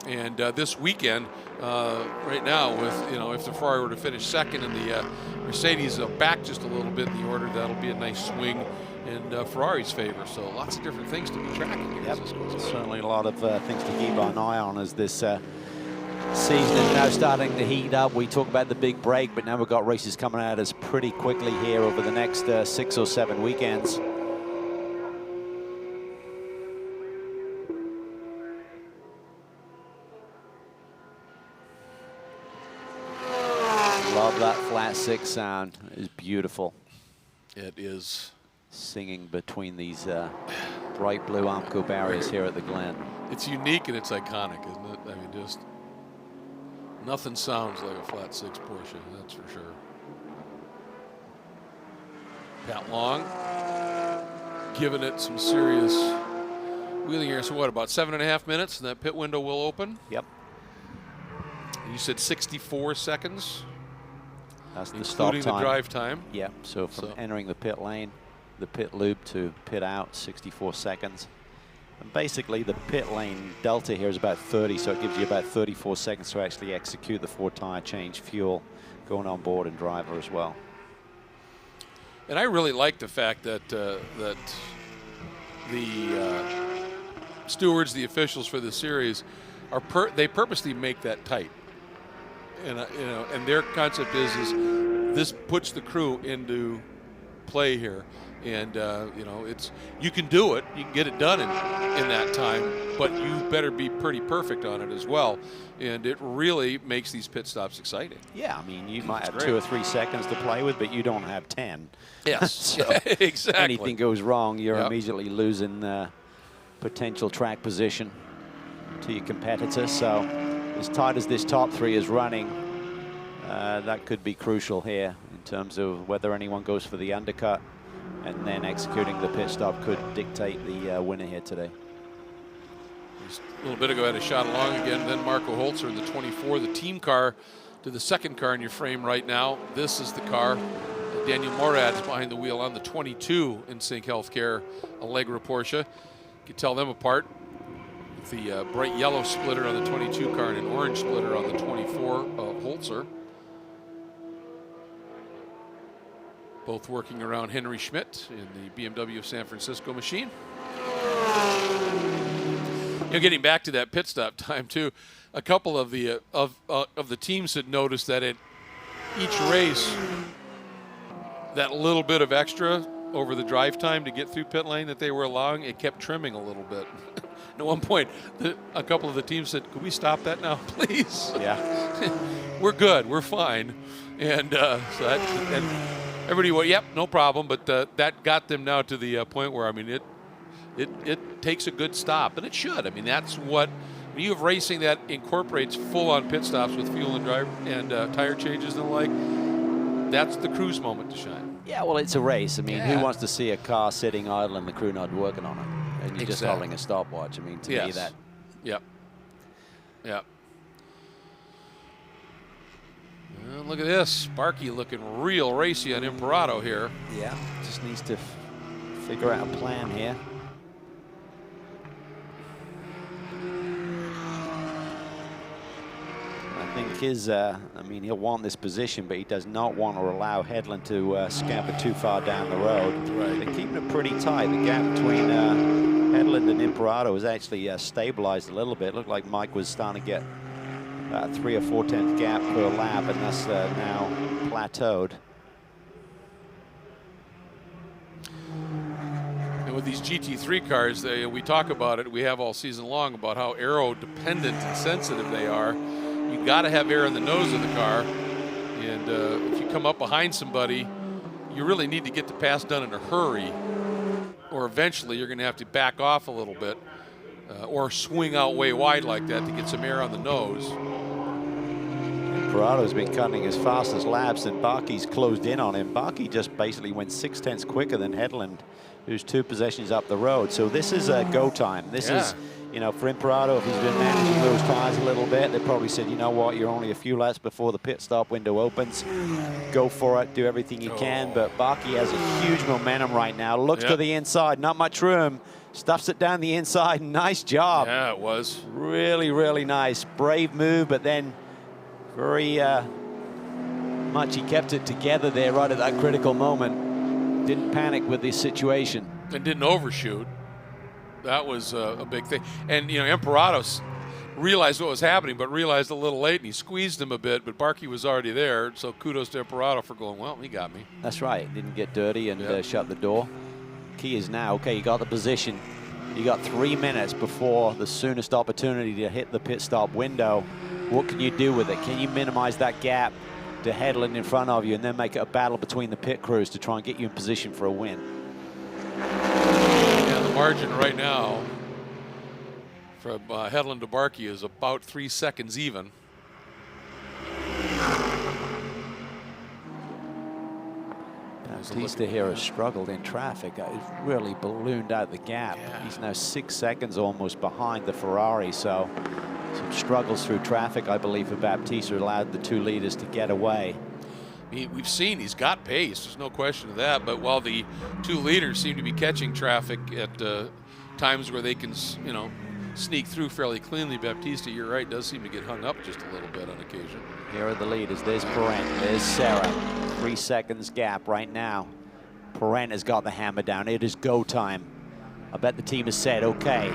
And this weekend, right now, with, you know, if the Ferrari were to finish second and the Mercedes back just a little bit in the order, that'll be a nice swing in Ferrari's favor. So lots of different things to be tracking here. Yep. Certainly a lot of things to keep an eye on as this season is now starting to heat up. We talk about the big break, but now we've got races coming at us pretty quickly here over the next 6 or 7 weekends. Love that flat six sound. It is beautiful. It is. Singing between these bright blue Armco barriers here at the Glen. It's unique and it's iconic, isn't it? I mean, just nothing sounds like a flat six Porsche, that's for sure. Pat Long giving it some serious wheeling here. So what, about 7.5 minutes and that pit window will open? Yep. You said 64 seconds? That's the stop time. Including the drive time. Yeah, so from entering the pit lane, the pit loop to pit out, 64 seconds. And basically the pit lane delta here is about 30, so it gives you about 34 seconds to actually execute the 4-tire change, fuel, going on board and driver as well. And I really like the fact that the stewards, the officials for the series, they purposely make that tight. And you know, and their concept is this puts the crew into play here, and you know, you can do it, you can get it done in that time, but you better be pretty perfect on it as well, and it really makes these pit stops exciting. Yeah, I mean, you might have 2 or 3 seconds to play with, but you don't have 10. Yes, so exactly. Anything goes wrong, you're immediately losing potential track position to your competitor. So as tight as this top 3 is running, that could be crucial here in terms of whether anyone goes for the undercut, and then executing the pit stop could dictate the winner here today. Just a little bit ago, had a shot along again. Then Marco Holzer in the 24, the team car, to the second car in your frame right now. This is the car. Daniel Morad's behind the wheel on the 22 in Sync Healthcare Allegra Porsche. You can tell them apart. with the bright yellow splitter on the 22 car and an orange splitter on the 24 Holzer. Both working around Henry Schmidt in the BMW of San Francisco machine. You know, getting back to that pit stop time too, a couple of the of the teams had noticed that at each race, that little bit of extra over the drive time to get through pit lane that they were allowing, it kept trimming a little bit. At one point, a couple of the teams said, "Could we stop that now, please?" Yeah. We're good. We're fine. And so that, and everybody went, "Yep, no problem." But that got them now to the point where, I mean, it takes a good stop, and it should. I mean, that's what, when you have racing that incorporates full-on pit stops with fuel and drive and tire changes and the like, that's the cruise moment to shine. Yeah, well, it's a race. I mean, who wants to see a car sitting idle and the crew not working on it? And you're just holding a stopwatch. I mean, to me, that. Yep. Yep. Well, look at this. Sparky looking real racy on Imperato here. Yeah, just needs to figure out a plan here. I think his, I mean, he'll want this position, but he does not want to allow Headland to scamper too far down the road. Right. They're keeping it pretty tight. The gap between Headland and Imperato has actually stabilized a little bit. Looked like Mike was starting to get about 3 or 4/10 gap per lap, and that's now plateaued. And with these GT3 cars, we talk about it, we have all season long, about how aero dependent and sensitive they are. You got to have air in the nose of the car, and if you come up behind somebody, you really need to get the pass done in a hurry, or eventually you're going to have to back off a little bit, or swing out way wide like that to get some air on the nose. Imperato's been cutting his fastest laps, and Barkey's closed in on him. Barkey just basically went 6/10 quicker than Headland, who's 2 positions up the road. So this is a go time. This is, you know, for Imperato, if he's been managing those tires a little bit, they probably said, you know what, you're only a few laps before the pit stop window opens. Go for it, do everything you can. But Barkey has a huge momentum right now. Looks to the inside, not much room. Stuffs it down the inside. Nice job. Yeah, it was. Really, really nice. Brave move, but then very much he kept it together there right at that critical moment. Didn't panic with this situation. And didn't overshoot. That was a big thing. And, you know, Imperato realized what was happening, but realized a little late, and he squeezed him a bit, but Barkey was already there, so kudos to Imperato for going, well, he got me. That's right. Didn't get dirty and shut the door. Key is now, okay, you got the position. You got 3 minutes before the soonest opportunity to hit the pit stop window. What can you do with it? Can you minimize that gap to Headland in front of you and then make it a battle between the pit crews to try and get you in position for a win? Yeah, the margin right now from Headland to Barkey is about 3 seconds even. Bautista here has struggled in traffic. He's really ballooned out the gap. He's now 6 seconds almost behind the Ferrari, so some struggles through traffic, I believe, for Bautista allowed the 2 leaders to get away. We've seen he's got pace, there's no question of that, but while the 2 leaders seem to be catching traffic at times where they can, you know, sneak through fairly cleanly, Bautista, you're right, does seem to get hung up just a little bit on occasion. Here are the leaders. There's Perrent, there's Serra. 3 seconds gap right now. Perrent has got the hammer down. It is go time. I bet the team has said, okay,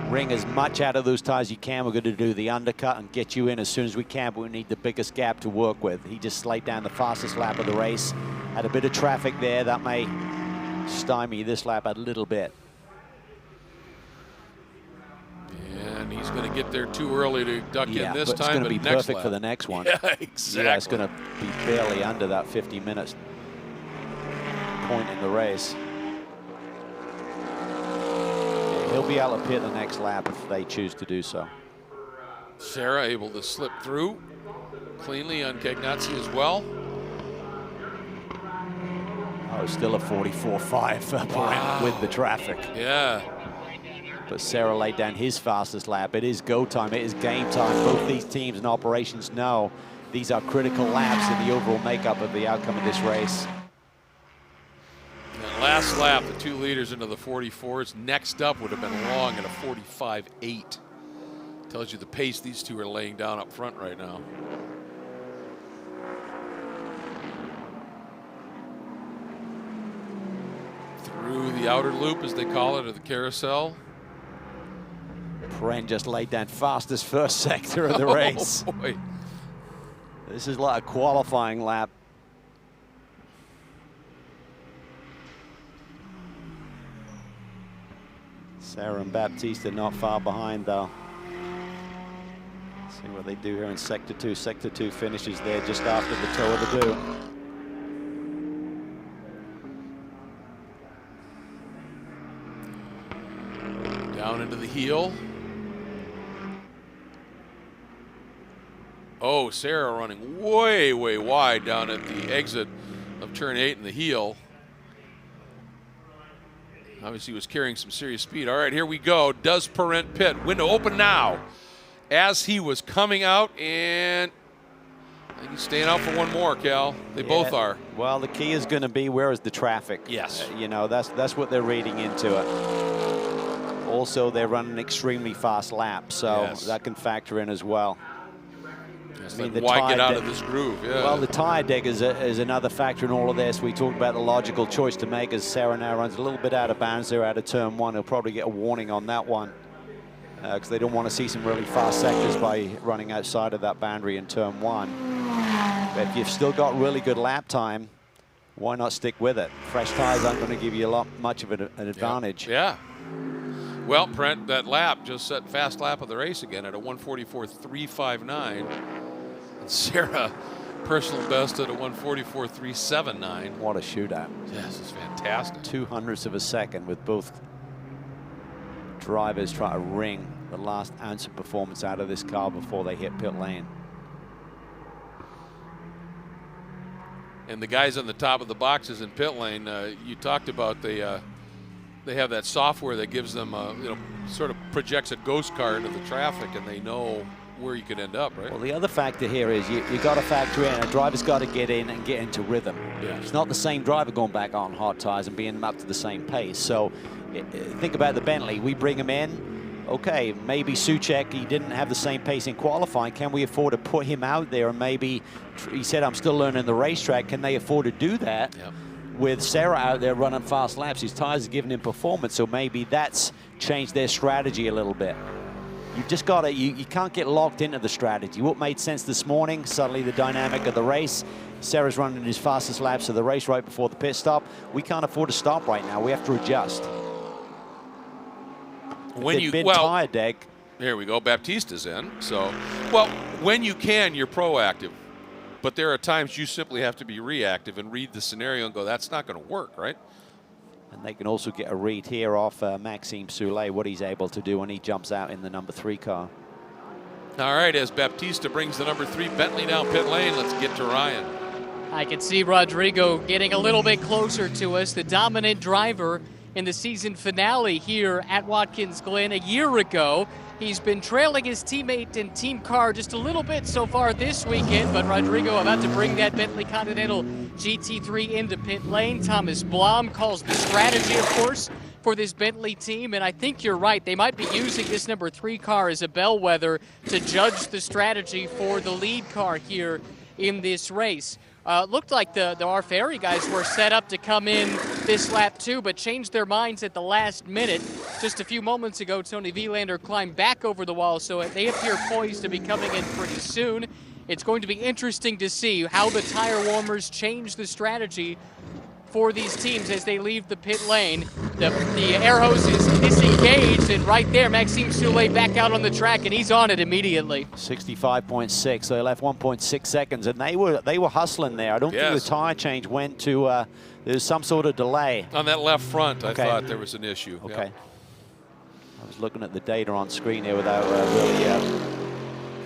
wring as much out of those tires you can. We're going to do the undercut and get you in as soon as we can, but we need the biggest gap to work with. He just slayed down the fastest lap of the race. Had a bit of traffic there. That may stymie this lap a little bit. And he's going to get there too early to duck in this time. It's going to be perfect lap for the next one. Yeah, exactly. Yeah, it's going to be barely under that 50 minutes point in the race. He'll be able to pit the next lap if they choose to do so. Serra able to slip through cleanly on Cagnazzi as well. Oh, still a 44.5 for Perrent with the traffic. Yeah. But Serra laid down his fastest lap. It is go time. It is game time. Both these teams and operations know these are critical laps in the overall makeup of the outcome of this race. And last lap, the 2 leaders into the 44s. Next up would have been Long at a 45.8. Tells you the pace these two are laying down up front right now. Through the outer loop, as they call it, or the carousel. Pirelli just laid down fastest first sector of the race. Oh boy. This is like a qualifying lap. Sarah and Baptiste not far behind though. See what they do here in Sector 2. Sector 2 finishes there just after the toe of the boot. Down into the heel. Oh, Sarah running way, way wide down at the exit of turn 8 in the heel. Obviously was carrying some serious speed. All right, here we go. Does Pirelli pit? Window open now. As he was coming out, and I think he's staying out for one more, Cal. They both are. Well, the key is going to be where is the traffic. Yes. You know, that's what they're reading into it. Also, they're running an extremely fast lap, so that can factor in as well. I mean, why get out of this groove? Yeah. Well, the tire deck is another factor in all of this. We talked about the logical choice to make as Sarah now runs a little bit out of bounds there out of turn 1. He'll probably get a warning on that one because they don't want to see some really fast sectors by running outside of that boundary in turn 1. But if you've still got really good lap time, why not stick with it? Fresh tires aren't going to give you much of an advantage. Yeah. Well, Brent, that lap just set fast lap of the race again at a 1:44.359. And Sarah, personal best at a 1:44.379. What a shootout. Yes, it's fantastic. 0.02 of a second with both drivers trying to wring the last ounce of performance out of this car before they hit pit lane. And the guys on the top of the boxes in pit lane, you talked about they have that software that gives them, you know, sort of projects a ghost car into the traffic, and they know where you could end up, right? Well, the other factor here is you got to factor in a driver's got to get in and get into rhythm. Yeah. It's not the same driver going back on hot tires and being up to the same pace. So think about the Bentley. We bring him in. Okay, maybe Soucek, he didn't have the same pace in qualifying. Can we afford to put him out there? And maybe he said, I'm still learning the racetrack. Can they afford to do that? Yep. With Sarah out there running fast laps, his tires are giving him performance, so maybe that's changed their strategy a little bit. You've just got to, you can't get locked into the strategy. What made sense this morning, suddenly the dynamic of the race, Sarah's running his fastest laps of the race right before the pit stop. We can't afford to stop right now. We have to adjust. When you, tire deck. Here we go, Baptista's in. So, well, when you can, you're proactive. But there are times you simply have to be reactive and read the scenario and go, that's not going to work, right? And they can also get a read here off Maxime Soulet, what he's able to do when he jumps out in the number 3 car. All right, as Baptista brings the number 3 Bentley down pit lane, let's get to Ryan. I can see Rodrigo getting a little bit closer to us, the dominant driver in the season finale here at Watkins Glen a year ago. He's been trailing his teammate and team car just a little bit so far this weekend, but Rodrigo about to bring that Bentley Continental GT3 into pit lane. Thomas Blom calls the strategy, of course, for this Bentley team, and I think you're right. They might be using this number 3 car as a bellwether to judge the strategy for the lead car here in this race. Looked like the Arferi guys were set up to come in this lap too, but changed their minds at the last minute. Just a few moments ago, Tony Vilander climbed back over the wall, so they appear poised to be coming in pretty soon. It's going to be interesting to see how the tire warmers change the strategy for these teams as they leave the pit lane. The air hose is disengaged, and right there, Maxime Soulet back out on the track, and he's on it immediately. 65.6, so they left 1.6 seconds, and they were hustling there. I don't think the tire change went to, there's some sort of delay. On that left front, I thought there was an issue. Okay. Yep. I was looking at the data on screen here without really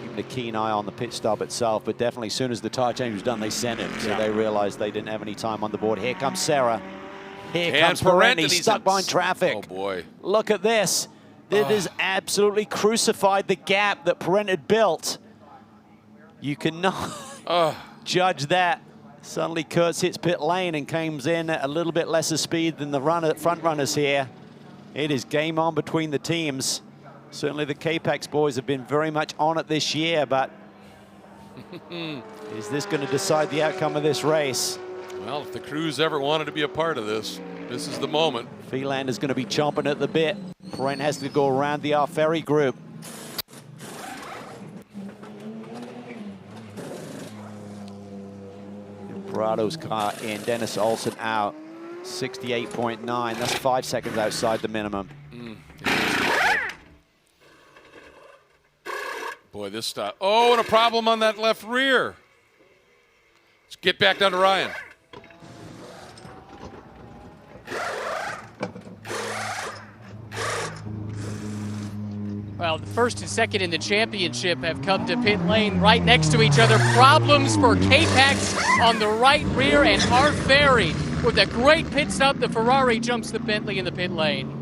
keeping a keen eye on the pit stop itself, but definitely as soon as the tire change was done, they sent him, so they realized they didn't have any time on the board. Here comes Sarah. Here comes Pirelli, he's stuck behind traffic. Oh boy. Look at this. It has absolutely crucified the gap that Pirelli had built. You cannot judge that. Suddenly Kurtz hits pit lane and comes in at a little bit lesser speed than the front runners here. It is game on between the teams. Certainly the Capex boys have been very much on it this year, but is this going to decide the outcome of this race? Well, if the crew's ever wanted to be a part of this, this is the moment. Wieland is going to be chomping at the bit. Perrin has to go around the Ferry group. Brado's car in, Dennis Olsen out. 68.9, that's 5 seconds outside the minimum. Boy, this stuff. Oh, and a problem on that left rear. Let's get back down to Ryan. Well, the first and second in the championship have come to pit lane right next to each other. Problems for Capex on the right rear, and Ferry with a great pit stop. The Ferrari jumps the Bentley in the pit lane.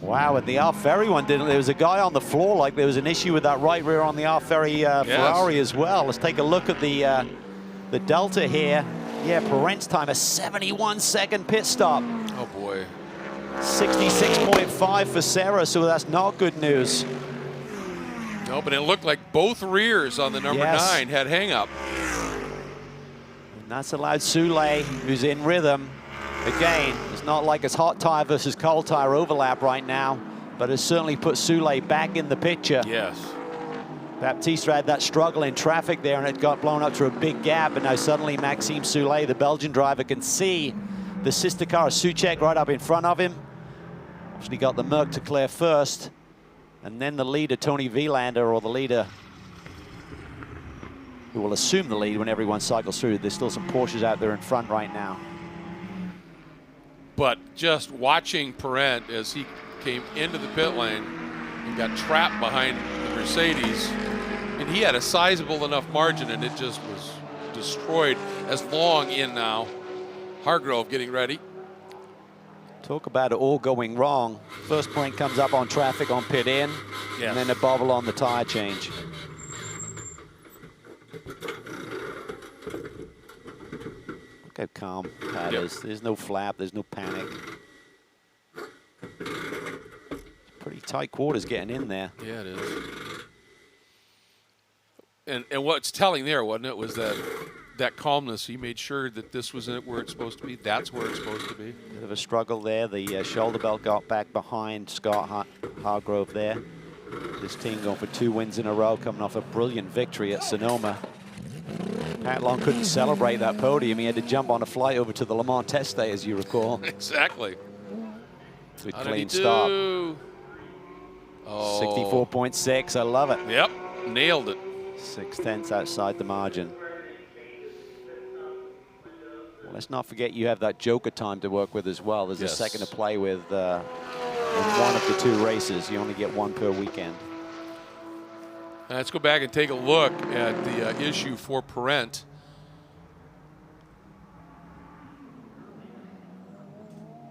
Wow, and the Ferry one didn't. There was a guy on the floor like there was an issue with that right rear on the Ferry Ferrari as well. Let's take a look at the Delta here. Yeah, Perrin's time, a 71-second pit stop. Oh, boy. 66.5 for Sarah, so that's not good news. No, but it looked like both rears on the number 9 had hang-up. And that's allowed Soule, who's in rhythm. Again, it's not like it's hot tire versus cold tire overlap right now, but it's certainly put Soule back in the picture. Yes. Baptiste had that struggle in traffic there, and it got blown up to a big gap, and now suddenly Maxime Soule, the Belgian driver, can see the sister car, Soucek, right up in front of him. Actually got the Merc to clear first, and then the leader, Tony Wielander, or the leader who will assume the lead when everyone cycles through. There's still some Porsches out there in front right now. But just watching Perrin as he came into the pit lane and got trapped behind the Mercedes, and he had a sizable enough margin, and it just was destroyed. As long in now, Hargrove getting ready. Talk about it all going wrong. First point comes up on traffic on pit in, and then a bobble on the tire change. Look how calm that is. There's no flap, there's no panic. Pretty tight quarters getting in there. Yeah, it is. And what's telling there, wasn't it, was that calmness. He made sure that this was where it's supposed to be. That's where it's supposed to be. Bit of a struggle there. The shoulder belt got back behind Scott Hargrove there. This team going for 2 wins in a row, coming off a brilliant victory at Sonoma. Pat Long couldn't celebrate that podium. He had to jump on a flight over to the Le Mans test day, as you recall. Exactly. Good clean stop. Oh. 64.6, I love it. Yep, nailed it. 6/10 outside the margin. Well, let's not forget you have that Joker time to work with as well. There's a second to play with in one of the 2 races. You only get 1 per weekend. Let's go back and take a look at the issue for Perrin.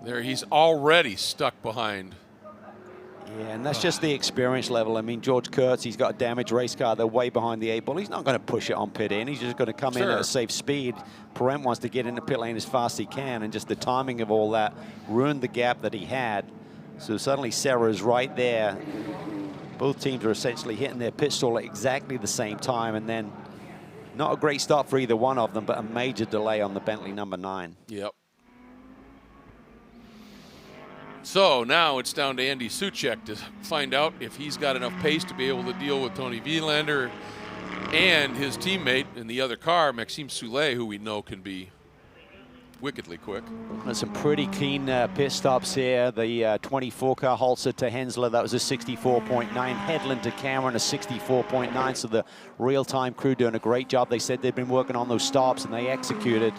There, he's already stuck behind. Yeah, and that's just the experience level. I mean, George Kurtz, he's got a damaged race car. They're way behind the 8 ball. He's not going to push it on pit in. He's just going to come in at a safe speed. Perrin wants to get in the pit lane as fast as he can, and just the timing of all that ruined the gap that he had. So suddenly Sarah is right there. Both teams are essentially hitting their pit stall at exactly the same time, and then not a great start for either one of them, but a major delay on the Bentley number 9. Yep. So now it's down to Andy Soucek to find out if he's got enough pace to be able to deal with Tony Wielander and his teammate in the other car, Maxime Soule, who we know can be wickedly quick. There's some pretty keen pit stops here. The 24 car Holzer to Hensler, that was a 64.9. Headland to Cameron, a 64.9. So the real-time crew doing a great job. They said they've been working on those stops, and they executed.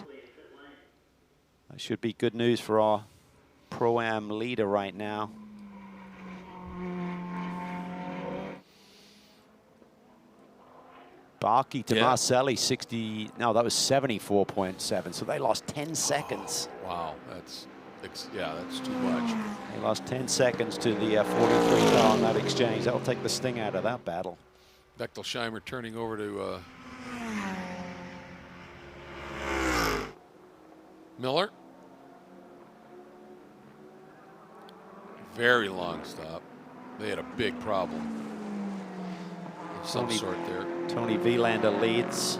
That should be good news for our Pro-Am leader right now. Barkey to Marcelli, 60, no, that was 74.7, so they lost 10 seconds. Wow, that's too much. They lost 10 seconds to the 43 car on that exchange. That'll take the sting out of that battle. Bechtelsheimer turning over to Miller. Very long stop. They had a big problem of some sort there. Tony Vilander leads.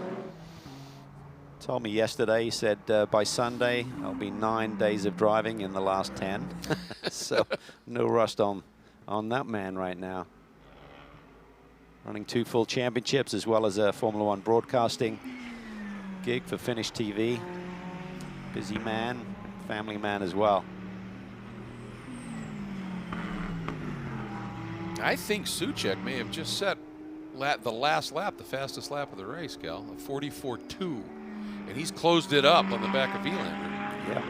Told me yesterday, he said by Sunday, there'll be 9 days of driving in the last 10. So no rust on that man right now. Running 2 full championships as well as a Formula One broadcasting gig for Finnish TV. Busy man, family man as well. I think Souček may have just set the last lap, the fastest lap of the race, Cal, a 44.2. And he's closed it up on the back of Vilander. Yeah.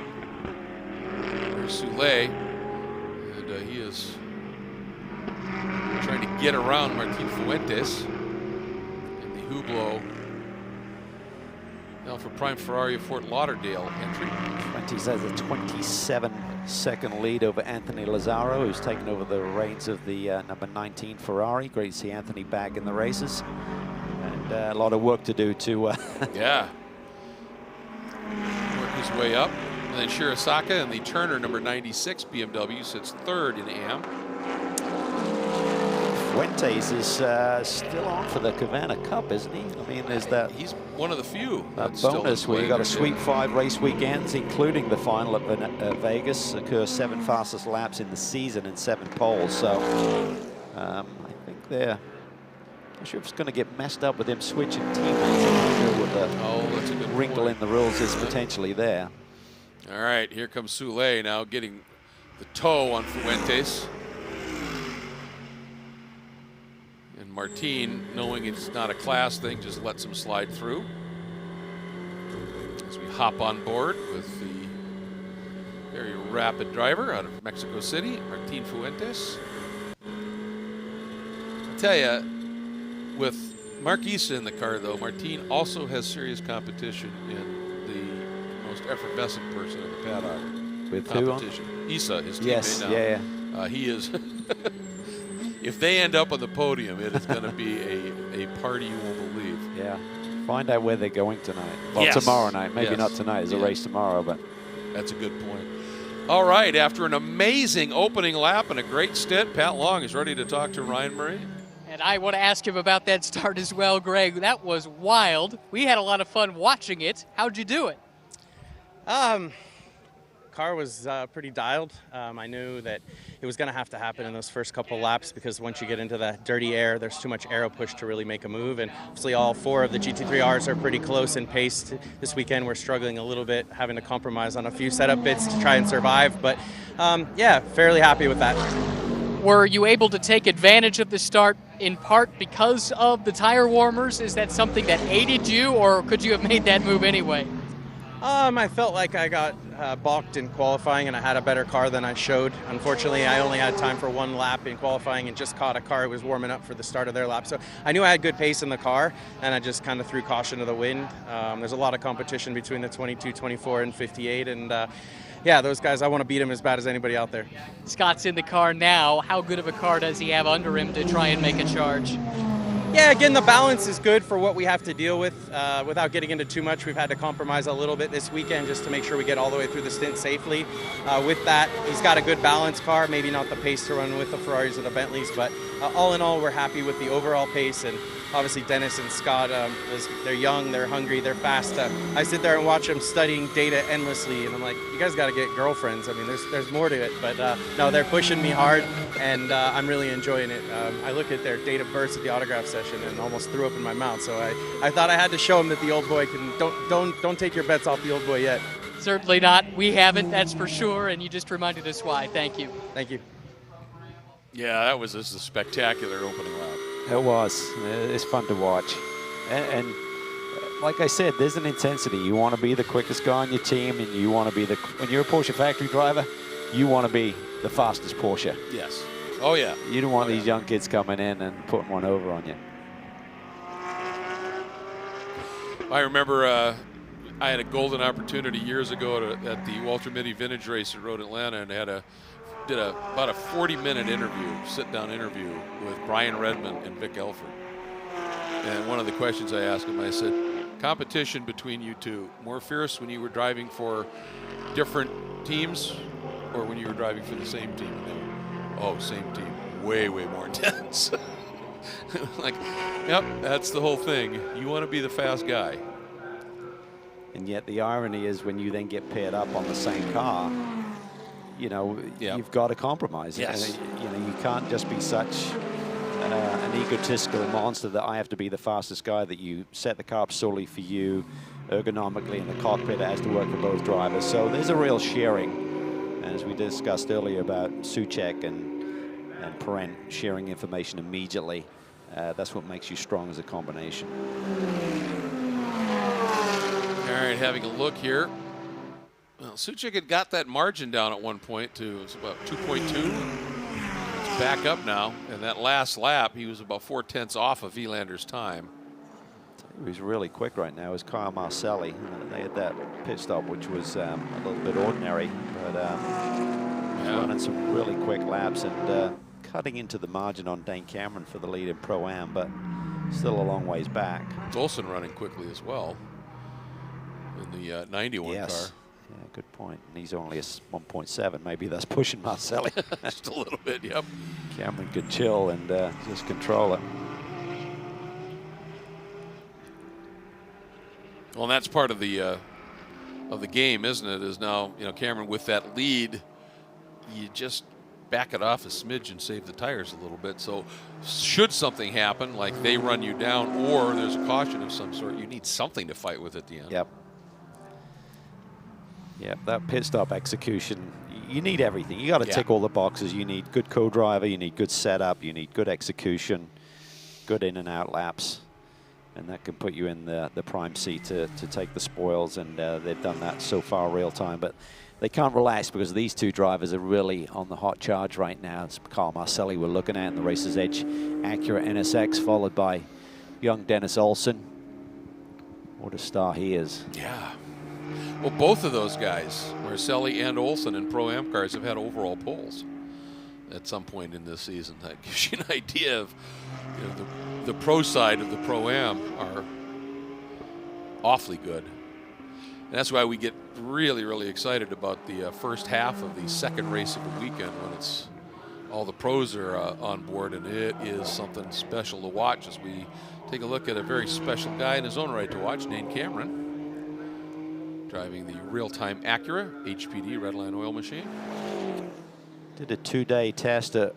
There's Soulé, and he is trying to get around Martin Fuentes in the Hublot. Now for Prime Ferrari of Fort Lauderdale entry. Fuentes has a 27-second lead over Anthony Lazzaro, who's taken over the reins of the number 19 Ferrari. Great to see Anthony back in the races. And a lot of work to do to... yeah. Work his way up. And then Shirazaka and the Turner number 96 BMW sits third in AM. Fuentes is still on for the Havana Cup, isn't he? I mean, there's that. He's one of the few. That bonus where you got a sweep 5 race weekends, including the final at Vegas. Occur 7 fastest laps in the season and 7 poles. So I think they're. Not sure if it's going to get messed up with him switching teammates. With that's a good wrinkle point. in the rules is potentially there. All right, here comes Soulé now getting the toe on Fuentes. And Martin, knowing it's not a class thing, just lets him slide through. As we hop on board with the very rapid driver out of Mexico City, Martin Fuentes. I'll tell you, with Mark Issa in the car, though, Martin also has serious competition in the most effervescent person in the paddock. With competition. Who? Issa, his teammate Yes, now. yeah. He is. If they end up on the podium, it is going to be a party you won't believe. Yeah. Find out where they're going tonight. Well, Yes. tomorrow night. Maybe Yes. not tonight. There's a race tomorrow, but. That's a good point. All right, after an amazing opening lap and a great stint, Pat Long is ready to talk to Ryan Murray. And I want to ask him about that start as well, Greg. That was wild. We had a lot of fun watching it. How'd you do it? Car was pretty dialed. I knew that it was going to have to happen in those first couple laps because once you get into that dirty air, there's too much aero push to really make a move. And obviously all 4 of the GT3Rs are pretty close in pace. This weekend we're struggling a little bit, having to compromise on a few setup bits to try and survive. But yeah, fairly happy with that. Were you able to take advantage of the start in part because of the tire warmers? Is that something that aided you, or could you have made that move anyway? I felt like I got balked in qualifying and I had a better car than I showed. Unfortunately, I only had time for 1 lap in qualifying and just caught a car that was warming up for the start of their lap. So I knew I had good pace in the car and I just kind of threw caution to the wind. There's a lot of competition between the 22, 24, and 58. And yeah, those guys, I want to beat them as bad as anybody out there. Scott's in the car now. How good of a car does he have under him to try and make a charge? Yeah, again, the balance is good for what we have to deal with. Without getting into too much, we've had to compromise a little bit this weekend just to make sure we get all the way through the stint safely. With that, he's got a good balance car, maybe not the pace to run with the Ferraris or the Bentleys, but all in all, we're happy with the overall pace. And obviously, Dennis and Scott, they're young, they're hungry, they're fast. I sit there and watch them studying data endlessly, and I'm like, you guys got to get girlfriends. I mean, there's more to it, but no, they're pushing me hard, and I'm really enjoying it. I look at their date of births at the autograph session and almost threw up in my mouth. So I thought I had to show them that the old boy can. Don't take your bets off the old boy yet. Certainly not. We haven't, that's for sure, and you just reminded us why. Thank you. Thank you. Yeah, that was just a spectacular opening lap. It was. It's fun to watch. And like I said, there's an intensity. You want to be the quickest guy on your team, and you want to be when you're a Porsche factory driver, you want to be the fastest Porsche. Yes. Oh, yeah. You don't want these young kids coming in and putting one over on you. I remember I had a golden opportunity years ago at the Walter Mitty Vintage Race at Road Atlanta, and did about a 40-minute interview, sit-down interview with Brian Redmond and Vic Elford. And one of the questions I asked him, I said, competition between you two, more fierce when you were driving for different teams or when you were driving for the same team? And they went, oh, same team, way more intense. Like, yep, that's the whole thing. You want to be the fast guy. And yet the irony is when you then get paired up on the same car, you know, you've got to compromise. Yes. And, you know, you can't just be such an egotistical monster that I have to be the fastest guy, that you set the car up solely for you, ergonomically in the cockpit. It has to work for both drivers. So there's a real sharing. And as we discussed earlier about Soucek and Perrin sharing information immediately, that's what makes you strong as a combination. All right, having a look here. Well, Soucek had got that margin down at one point to about 2.2. It's back up now, and that last lap, he was about 4/10 off of Wielander's time. Who's really quick right now is Kyle Marcelli. They had that pit stop, which was a little bit ordinary, but running some really quick laps and cutting into the margin on Dane Cameron for the lead in Pro-Am, but still a long ways back. Olsen running quickly as well in the 91 car. Yeah, good point. And he's only a 1.7. Maybe that's pushing Marcelli. Just a little bit, yep. Cameron could chill and just control it. Well, and that's part of the game, isn't it? Is now, you know, Cameron with that lead, you just back it off a smidge and save the tires a little bit. So should something happen, like they run you down or there's a caution of some sort, you need something to fight with at the end. Yep. Yep, that pit stop execution, you need everything. You got to tick all the boxes. You need good co-driver, you need good setup, you need good execution, good in and out laps. And that can put you in the prime seat to take the spoils, and they've done that so far real time. But they can't relax because these two drivers are really on the hot charge right now. It's Kyle Marcelli we're looking at in the Racer's Edge Acura NSX, followed by young Dennis Olsen. What a star he is. Yeah. Well, both of those guys, Marcelli and Olsen, in Pro-Am cars have had overall poles at some point in this season. That gives you an idea of, you know, the pro side of the Pro-Am are awfully good. And that's why we get really, really excited about the first half of the second race of the weekend, when it's all the pros are on board, and it is something special to watch as we take a look at a very special guy in his own right to watch, Dane Cameron, driving the real-time Acura HPD Redline oil machine. Did a 2-day test at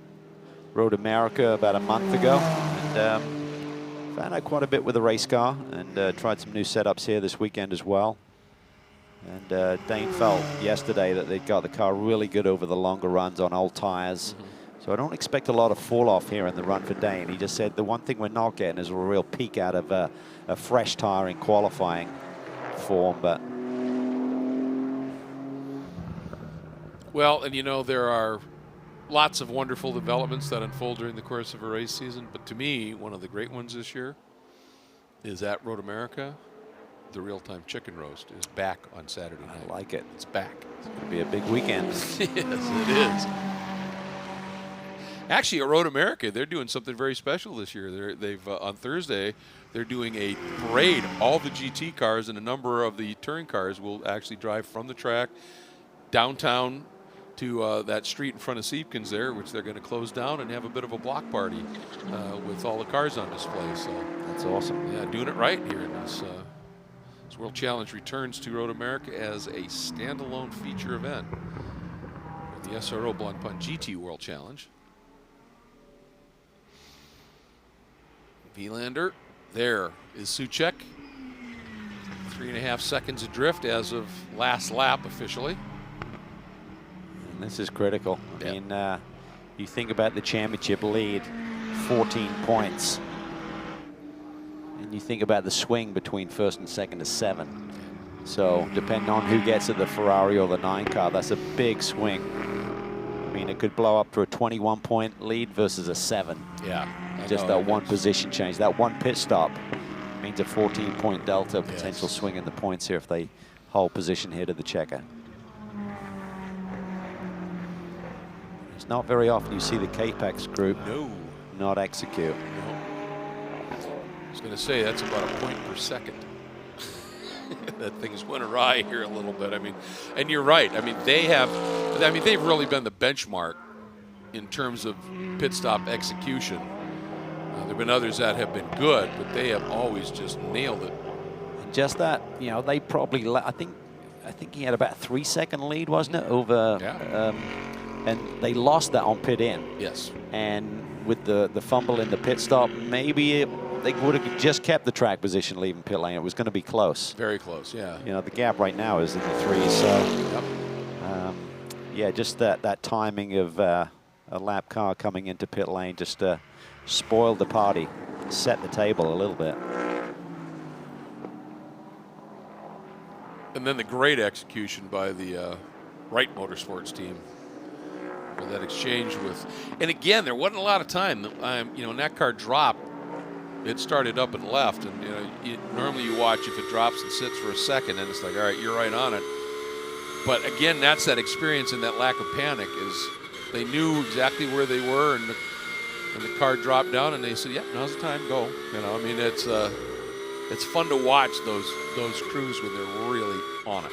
Road America about a month ago, and found out quite a bit with the race car, and tried some new setups here this weekend as well. And Dane felt yesterday that they'd got the car really good over the longer runs on old tires. So I don't expect a lot of fall off here in the run for Dane. He just said the one thing we're not getting is a real peak out of a fresh tire in qualifying form. But well, and you know, there are lots of wonderful developments that unfold during the course of a race season, but to me, one of the great ones this year is at Road America. The real-time chicken roast is back on Saturday night. I like it. It's back. It's going to be a big weekend. Yes, it is. Actually, at Road America, they're doing something very special this year. They've on Thursday, they're doing a parade. All the GT cars and a number of the touring cars will actually drive from the track downtown to that street in front of Siebkens there, which they're going to close down and have a bit of a block party with all the cars on display. So that's awesome. Yeah, doing it right here in this World Challenge returns to Road America as a standalone feature event. The SRO Blancpain GT World Challenge. Wielander, there is Soucek. 3.5 seconds adrift as of last lap officially. And this is critical. I mean, you think about the championship lead, 14 points. And you think about the swing between first and second to 7. So depending on who gets at the Ferrari or the 9 car, that's a big swing. I mean, it could blow up to a 21-point lead versus a 7. Yeah. Just that one position change, that one pit stop means a 14-point delta, potential swing in the points here if they hold position here to the checker. It's not very often you see the Capex group not execute. No. I was going to say that's about a point per second. That things went awry here a little bit. I mean, and you're right. I mean, they've really been the benchmark in terms of pit stop execution. There have been others that have been good, but they have always just nailed it. And just that, you know, they probably, I think he had about a 3-second lead, wasn't it, over, and they lost that on pit in. Yes. And with the fumble in the pit stop, maybe they would have just kept the track position leaving pit lane. It was going to be close. Very close, yeah. You know, the gap right now is in the 3s, so yeah, just that timing of a lap car coming into pit lane just spoiled the party, set the table a little bit. And then the great execution by the Wright Motorsports team for that exchange with, and again, there wasn't a lot of time. You know, when that car dropped, it started up and left, and you know, normally you watch if it drops and sits for a second, and it's like, all right, you're right on it. But again, that's that experience and that lack of panic is they knew exactly where they were, and the car dropped down, and they said, "Yep, now's the time, go." You know, I mean, it's fun to watch those crews when they're really on it.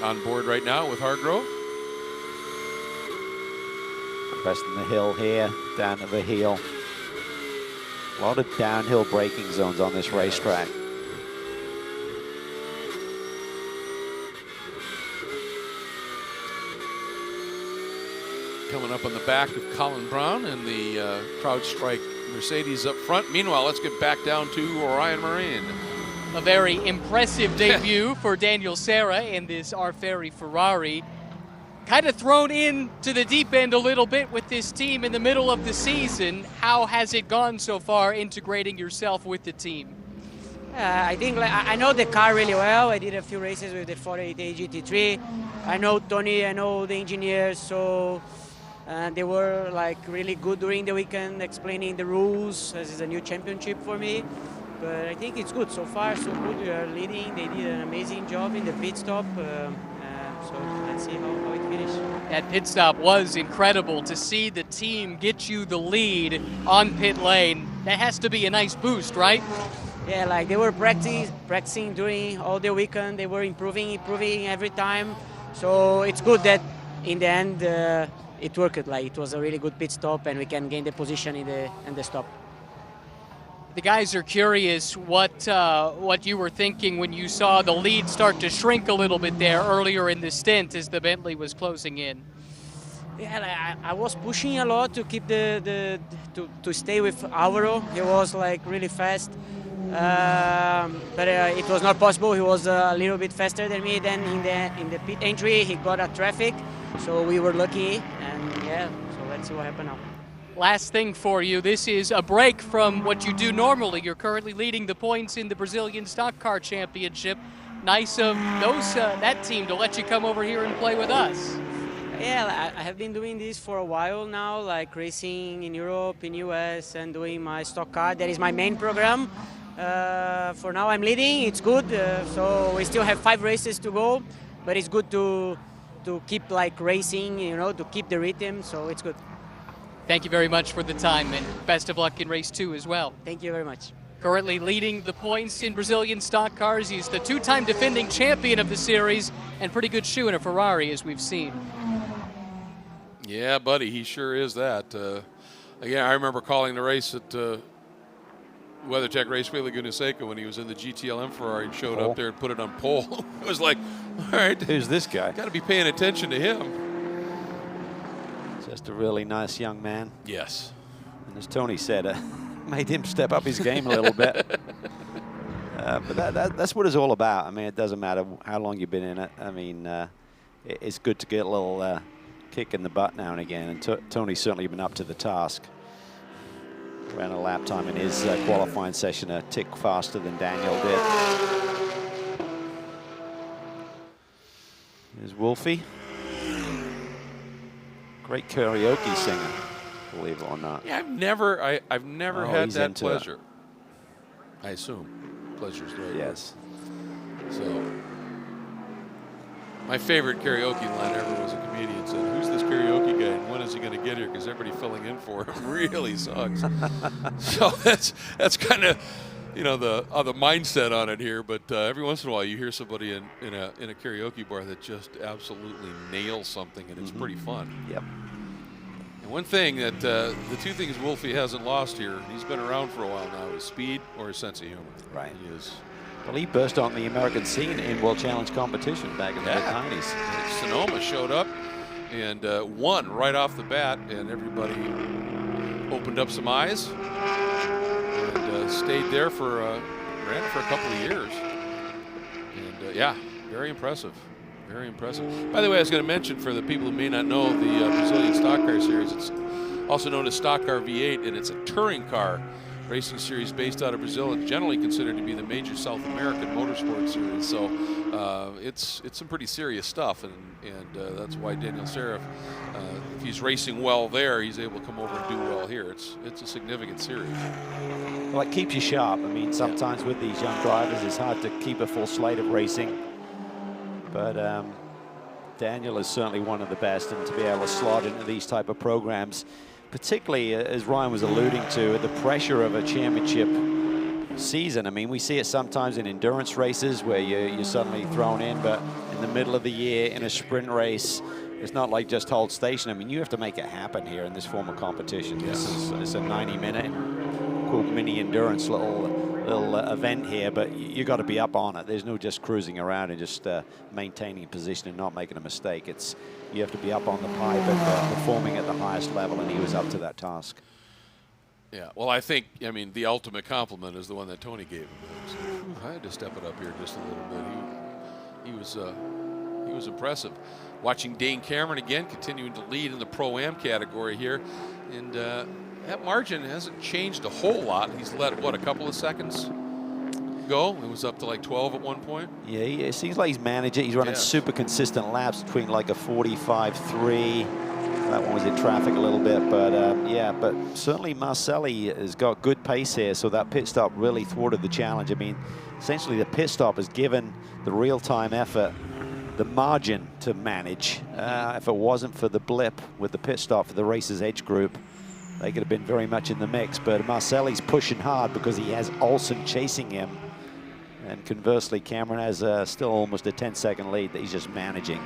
On board right now with Hargrove. Cresting the hill here, down to the heel. A lot of downhill braking zones on this racetrack. Coming up on the back of Colin Brown and the CrowdStrike Mercedes up front. Meanwhile, let's get back down to Orion Marine. A very impressive debut for Daniel Serra in this Ferrari Ferrari. Kind of thrown into the deep end a little bit with this team in the middle of the season. How has it gone so far integrating yourself with the team? I think I know the car really well. I did a few races with the 488 GT3. I know Tony, I know the engineers, so they were like really good during the weekend explaining the rules, as it's a new championship for me. But I think it's good so far, so good. We are leading. They did an amazing job in the pit stop. So let's see how it finishes. That pit stop was incredible. To see the team get you the lead on pit lane, that has to be a nice boost, right? Yeah, like they were practicing during all the weekend. They were improving every time. So it's good that in the end it worked. Like it was a really good pit stop, and we can gain the position in the stop. The guys are curious what you were thinking when you saw the lead start to shrink a little bit there earlier in the stint as the Bentley was closing in. Yeah, I was pushing a lot to keep to stay with Alvaro. He was like really fast, but it was not possible. He was a little bit faster than me. Then in the pit entry, he got a traffic, so we were lucky. And yeah, so let's see what happened now. Last thing for you, this is a break from what you do normally. You're currently leading the points in the Brazilian Stock Car Championship. Nice of that team to let you come over here and play with us. Yeah, I have been doing this for a while now, like racing in Europe, in US, and doing my stock car. That is my main program. For now I'm leading, it's good. So we still have 5 races to go, but it's good to keep like racing, you know, to keep the rhythm, so it's good. Thank you very much for the time, and best of luck in race 2 as well. Thank you very much. Currently leading the points in Brazilian stock cars. He's the 2-time defending champion of the series, and pretty good shoe in a Ferrari, as we've seen. Yeah, buddy, he sure is that. Again, I remember calling the race at WeatherTech Raceway Laguna Seca when he was in the GTLM Ferrari and showed up there and put it on pole. It was like, all right, who's this guy? Got to be paying attention to him. Just a really nice young man. Yes. And as Tony said, made him step up his game a little bit. But that's what it's all about. I mean, it doesn't matter how long you've been in it. I mean, it's good to get a little kick in the butt now and again. And Tony's certainly been up to the task. Ran a lap time in his qualifying session a tick faster than Daniel did. Here's Wolfie. Great karaoke singer, believe it or not. Yeah, I've never had that pleasure. I assume pleasure's the right word. Yes. So my favorite karaoke line ever was a comedian said, "Who's this karaoke guy and when is he going to get here? Because everybody filling in for him really sucks." So that's kind of you know, the mindset on it here, but every once in a while you hear somebody in a karaoke bar that just absolutely nails something, and it's pretty fun. Yep. And one thing that the two things Wolfie hasn't lost here, he's been around for a while now, is speed or his sense of humor. Right. He is. Well, he burst on the American scene in World Challenge competition back in the mid-90s. Sonoma showed up and won right off the bat, and everybody opened up some eyes and stayed there ran it for a couple of years. And yeah, very impressive. Very impressive. By the way, I was going to mention, for the people who may not know, the Brazilian Stock Car Series, it's also known as Stock Car V8, and it's a touring car racing series based out of Brazil. It's generally considered to be the major South American motorsport series. So it's some pretty serious stuff, and that's why Daniel Serif, if he's racing well there, he's able to come over and do well here. It's a significant series. Well, it keeps you sharp. I mean, sometimes with these young drivers, it's hard to keep a full slate of racing. But Daniel is certainly one of the best, and to be able to slot into these type of programs, particularly as Ryan was alluding to, the pressure of a championship season. I mean, we see it sometimes in endurance races where you're suddenly thrown in, but in the middle of the year in a sprint race, it's not like just hold station. I mean, you have to make it happen here in this form of competition. Yes. It's a 90-minute quote mini endurance little event here, but you got to be up on it. There's no just cruising around and just maintaining position and not making a mistake. You have to be up on the pipe and performing at the highest level, and he was up to that task. Yeah, well, I mean, the ultimate compliment is the one that Tony gave him. I had to step it up here just a little bit. He was impressive. Watching Dane Cameron again, continuing to lead in the Pro-Am category here, and that margin hasn't changed a whole lot. He's let, what, a couple of seconds go? It was up to like 12 at one point. Yeah, it seems like he's managed it. He's running super consistent laps between like a 45.3. That one was in traffic a little bit, but yeah, but certainly Marcelli has got good pace here, so that pit stop really thwarted the challenge. I mean, essentially the pit stop has given the real-time effort the margin to manage. If it wasn't for the blip with the pit stop for the race's edge group, they could have been very much in the mix, but Marcelli's pushing hard because he has Olsen chasing him. And conversely, Cameron has still almost a 10-second lead that he's just managing.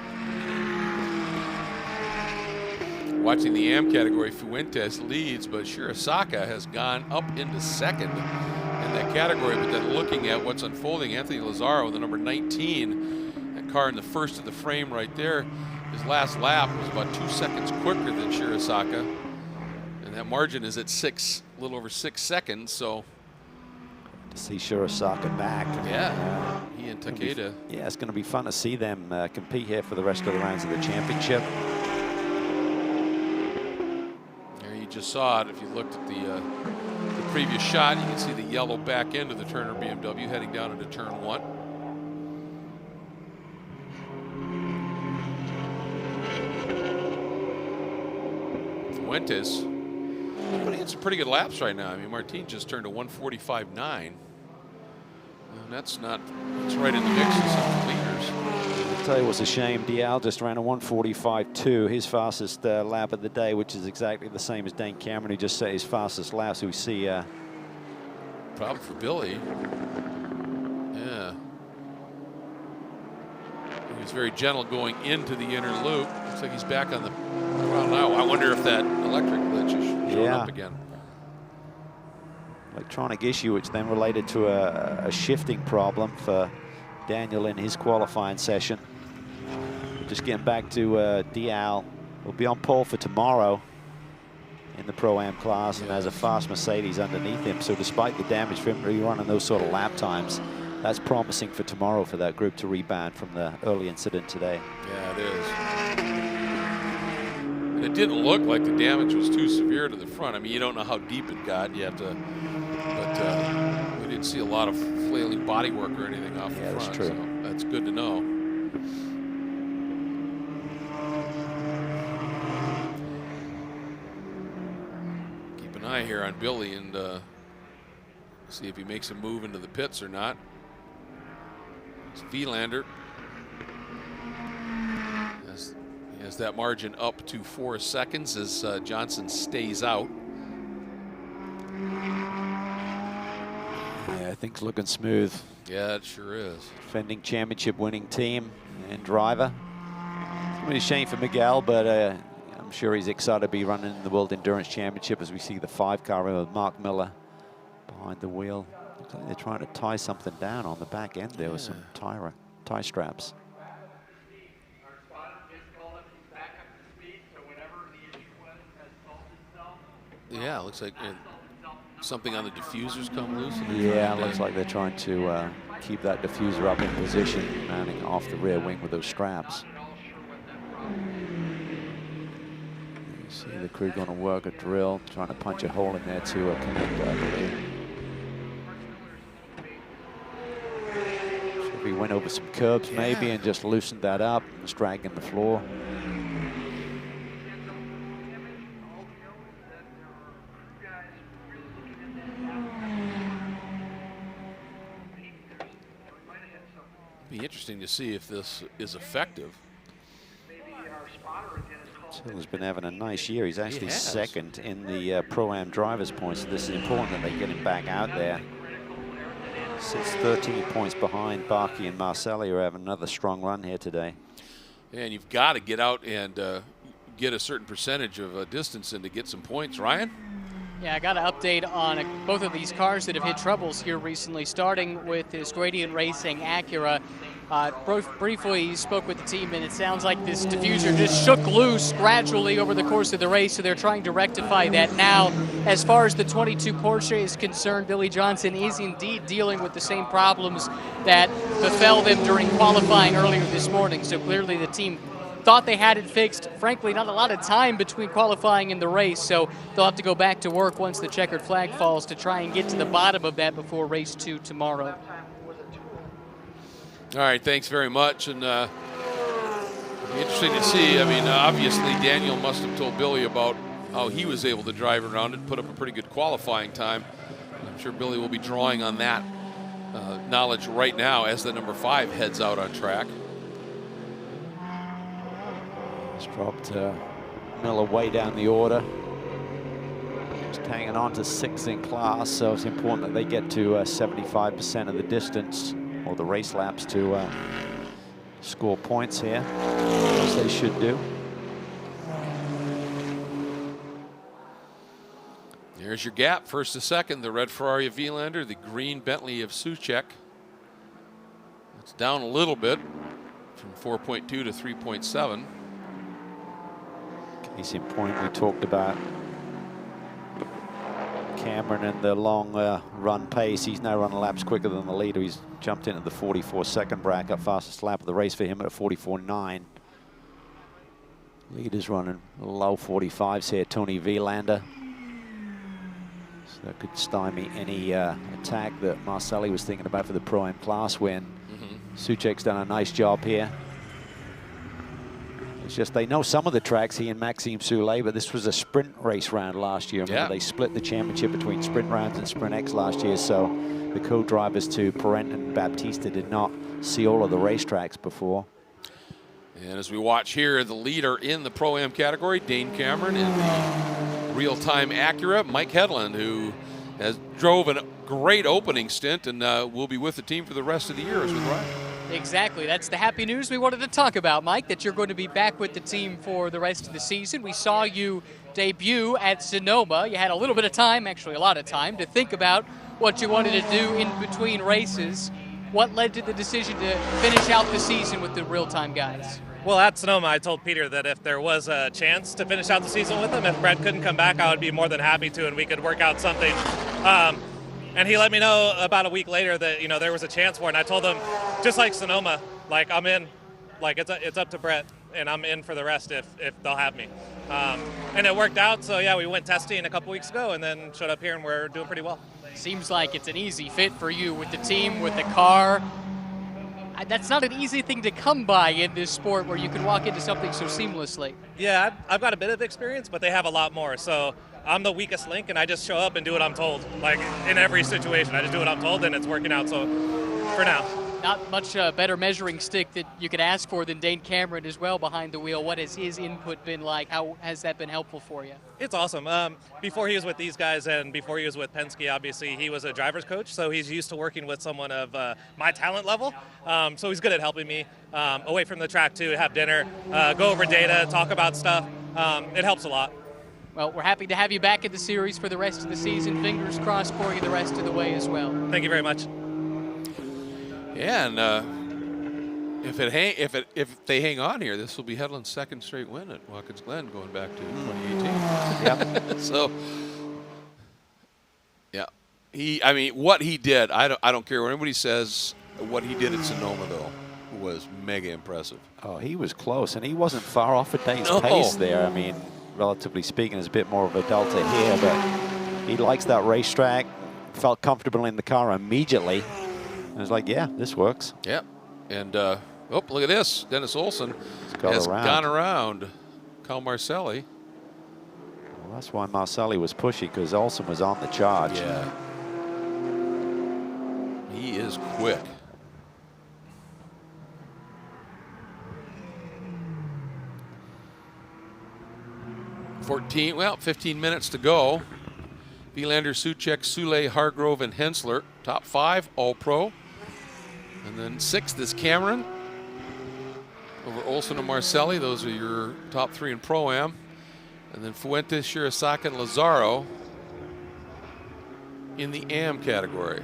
Watching the AM category, Fuentes leads, but Shirazaka has gone up into second in that category. But then looking at what's unfolding, Anthony Lazzaro, the number 19, that car in the first of the frame right there, his last lap was about 2 seconds quicker than Shirazaka. And that margin is at a little over 6 seconds, so. To see Shirazaka back. Yeah, he and Takeda. Yeah, it's going to be fun to see them compete here for the rest of the rounds of the championship. There you just saw it. If you looked at the previous shot, you can see the yellow back end of the Turner BMW heading down into turn 1. Fuentes putting in some pretty good laps right now. I mean, Martin just turned a 145.9. And that's right in the mix of some leaders. I'll tell you what's a shame. Dial just ran a 145.2, his fastest lap of the day, which is exactly the same as Dane Cameron, who just set his fastest lap. So we see. Problem for Billy. Yeah. He was very gentle going into the inner loop. Looks like he's back on the. Well, now I wonder if that electric glitch is showing up again. Electronic issue, which then related to a shifting problem for Daniel in his qualifying session. Just getting back to Dial. Will be on pole for tomorrow in the Pro-Am class, and has a fast Mercedes underneath him. So despite the damage for him rerunning those sort of lap times, that's promising for tomorrow for that group to rebound from the early incident today. Yeah, it is. And it didn't look like the damage was too severe to the front. I mean, you don't know how deep it got. You have to, but we didn't see a lot of flailing bodywork or anything off the front. That's true. So that's good to know. Keep an eye here on Billy and see if he makes a move into the pits or not. It's Vilander. He has that margin up to 4 seconds as Johnson stays out. Yeah, Everything's looking smooth. Yeah, it sure is. Defending championship winning team and driver. It's really a shame for Miguel, but I'm sure he's excited to be running in the World Endurance Championship as we see the 5-car with Mark Miller behind the wheel. Looks like they're trying to tie something down on the back end there with some tie straps. Yeah, it looks like something on the diffuser's come loose. Yeah, it looks like they're trying to keep that diffuser up in position, mounting off the rear wing with those straps. You see the crew going to work a drill, trying to punch a hole in there to connect, I believe. So if he went over some curbs maybe and just loosened that up, and was dragging the floor. Be interesting to see if this is effective. Till's been having a nice year. He's actually second in the Pro-Am drivers' points. So this is important that they get him back out there. Sits 13 points behind Barkey and Marcelli, who are having another strong run here today. And you've got to get out and get a certain percentage of distance in to get some points. Ryan? Yeah, I got an update on both of these cars that have hit troubles here recently, starting with this Gradient Racing Acura. Briefly, he spoke with the team, and it sounds like this diffuser just shook loose gradually over the course of the race, so they're trying to rectify that now. As far as the 22 Porsche is concerned, Billy Johnson is indeed dealing with the same problems that befell them during qualifying earlier this morning, so clearly the team thought they had it fixed. Frankly, not a lot of time between qualifying and the race, so they'll have to go back to work once the checkered flag falls to try and get to the bottom of that before race 2 tomorrow. All right, thanks very much. And interesting to see. I mean, obviously, Daniel must have told Billy about how he was able to drive around it, put up a pretty good qualifying time. I'm sure Billy will be drawing on that knowledge right now as the number 5 heads out on track. It's dropped Miller way down the order. Just hanging on to 6th in class, so it's important that they get to 75% of the distance or the race laps to score points here, as they should do. There's your gap, first to second, the red Ferrari of Vilander, the green Bentley of Soucek. It's down a little bit from 4.2 to 3.7. Case in point, we talked about Cameron and the long run pace. He's now running laps quicker than the leader. He's jumped into the 44-second bracket, fastest lap of the race for him at 44.9. Leader's running low 45s here, Tony Vilander. So that could stymie any attack that Marcelli was thinking about for the Pro-Am class win. Soucek's done a nice job here. It's just they know some of the tracks, he and Maxime Soulet, but this was a sprint race round last year. Remember, they split the championship between sprint rounds and sprint X last year, so the co-drivers to Parent and Baptista did not see all of the racetracks before. And as we watch here, the leader in the Pro-Am category, Dane Cameron, in the real-time Acura, Mike Hedlund, who has drove a great opening stint and will be with the team for the rest of the year, as with Ryan. Exactly. That's the happy news we wanted to talk about, Mike, that you're going to be back with the team for the rest of the season. We saw you debut at Sonoma. You had a little bit of time, actually a lot of time, to think about what you wanted to do in between races. What led to the decision to finish out the season with the real-time guys? Well, at Sonoma, I told Peter that if there was a chance to finish out the season with him, if Brett couldn't come back, I would be more than happy to, and we could work out something. And he let me know about a week later that, you know, there was a chance for it. And I told him, just like Sonoma, like, I'm in. Like, it's up to Brett, and I'm in for the rest if they'll have me. And it worked out. So, yeah, we went testing a couple weeks ago and then showed up here, and we're doing pretty well. Seems like it's an easy fit for you with the team, with the car. That's not an easy thing to come by in this sport where you can walk into something so seamlessly. Yeah, I've got a bit of experience, but they have a lot more. So I'm the weakest link, and I just show up and do what I'm told. Like, in every situation, I just do what I'm told, and it's working out. So for now. Not much better measuring stick that you could ask for than Dane Cameron as well behind the wheel. What has his input been like? How has that been helpful for you? It's awesome. Before he was with these guys and before he was with Penske, obviously, he was a driver's coach, so he's used to working with someone of my talent level. So he's good at helping me away from the track, too, have dinner, go over data, talk about stuff. It helps a lot. Well, we're happy to have you back in the series for the rest of the season. Fingers crossed for you the rest of the way as well. Thank you very much. Yeah, and if they hang on here, this will be Hedlund's second straight win at Watkins Glen going back to 2018. Yep. So, yeah, I mean, what he did, I don't care what anybody says. What he did at Sonoma, though, was mega impressive. Oh, he was close, and he wasn't far off at Dane's No. pace there. I mean, relatively speaking, there's a bit more of a delta here, but he likes that racetrack. Felt comfortable in the car immediately. I was like, yeah, this works. Yep. And, oh, look at this. Dennis Olsen has gone around Cal Marcelli. Well, that's why Marcelli was pushy, because Olsen was on the charge. Yeah. He is quick. Well, 15 minutes to go. Vilander, Suchek, Sule, Hargrove, and Hensler. Top 5, all pro. And then 6th is Cameron. Over Olsen and Marcelli. Those are your top 3 in Pro-Am. And then Fuentes, Shirazaka, and Lazaro in the AM category.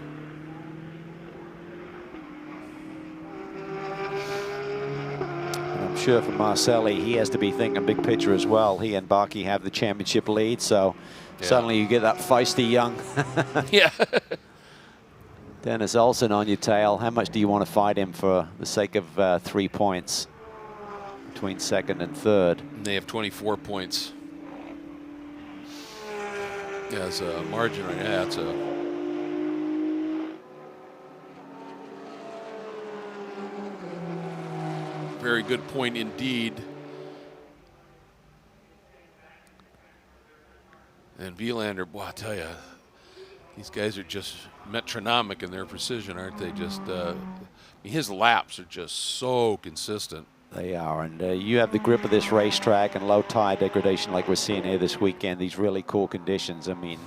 I'm sure for Marcelli, he has to be thinking big picture as well. He and Barkey have the championship lead, so suddenly you get that feisty young yeah. Dennis Olsen on your tail. How much do you want to fight him for the sake of 3 points between second and third? And they have 24 points. Yeah, it's a margin right now. It's a very good point indeed. And Vilander, boy, I tell you, these guys are just metronomic in their precision, aren't they? Just his laps are just so consistent. They are, and you have the grip of this racetrack and low tire degradation like we're seeing here this weekend, these really cool conditions. I mean,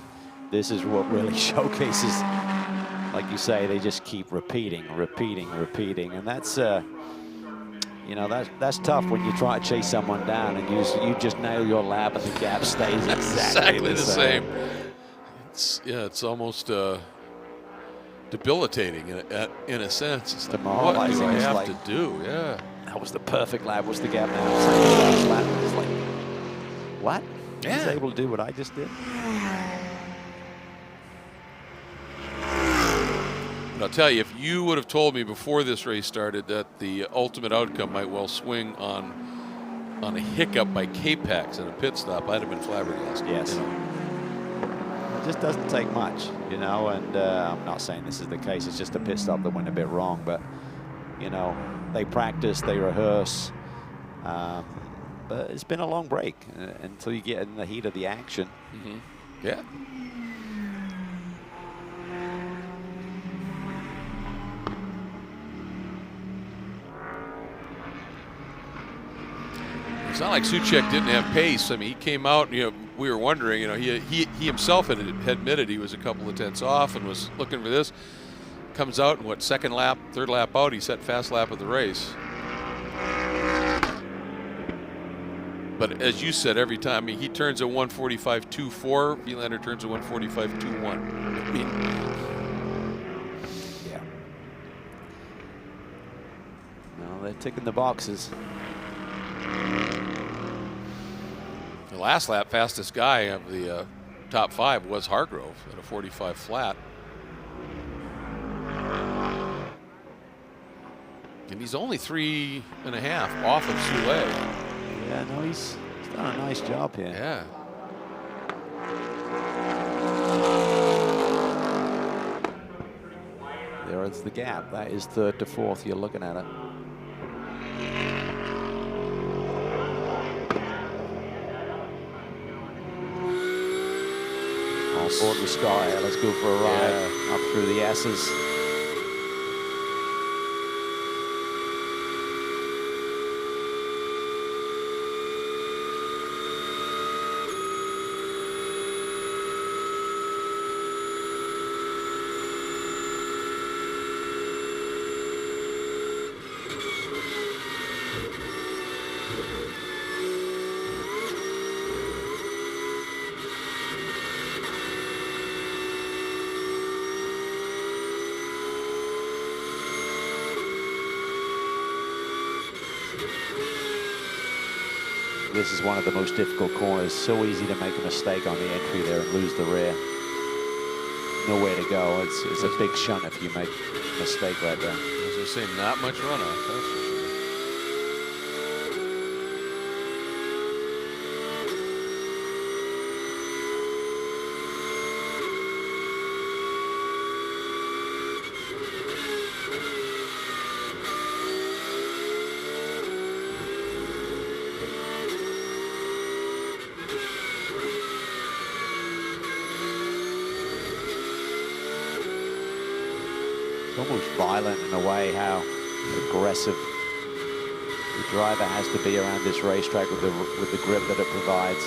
this is what really showcases, like you say, they just keep repeating, and that's you know, that's tough when you try to chase someone down and you just nail your lap and the gap stays exactly the same. It's almost debilitating in a sense. It's like, what do I have to do? Yeah. That was the perfect lap. What's the gap now? Lap. It's like, what? Yeah. He's able to do what I just did. But I'll tell you, if you would have told me before this race started that the ultimate outcome might well swing on a hiccup by K-Pax in a pit stop, I'd have been flabbergasted. Yes. You know? It just doesn't take much, you know, and I'm not saying this is the case. It's just a pit stop that went a bit wrong, but, you know, they practice, they rehearse, but it's been a long break until you get in the heat of the action. Mm-hmm. Yeah. It's not like Suchek didn't have pace. I mean, he came out, you know, we were wondering, you know, he himself had admitted he was a couple of tenths off and was looking for this. Comes out and what, second lap, third lap out, he set fast lap of the race. But as you said, every time, I mean, he turns a 145.24, Vilander turns a 145.21. I mean, yeah. No, they're ticking the boxes. the last lap, fastest guy of the top 5 was Hargrove at a 45 flat. And he's only 3.5 off of Soule. Yeah, no, he's done a nice job here. Yeah. There is the gap. That is 3rd to 4th. You're looking at it. All aboard the Sky. Let's go for a ride up through the S's. this is one of the most difficult corners. So easy to make a mistake on the entry there and lose the rear. Nowhere to go. It's a big shunt if you make a mistake right there. As I say, not much runoff, that's for sure. Almost violent in a way how aggressive the driver has to be around this racetrack with the grip that it provides.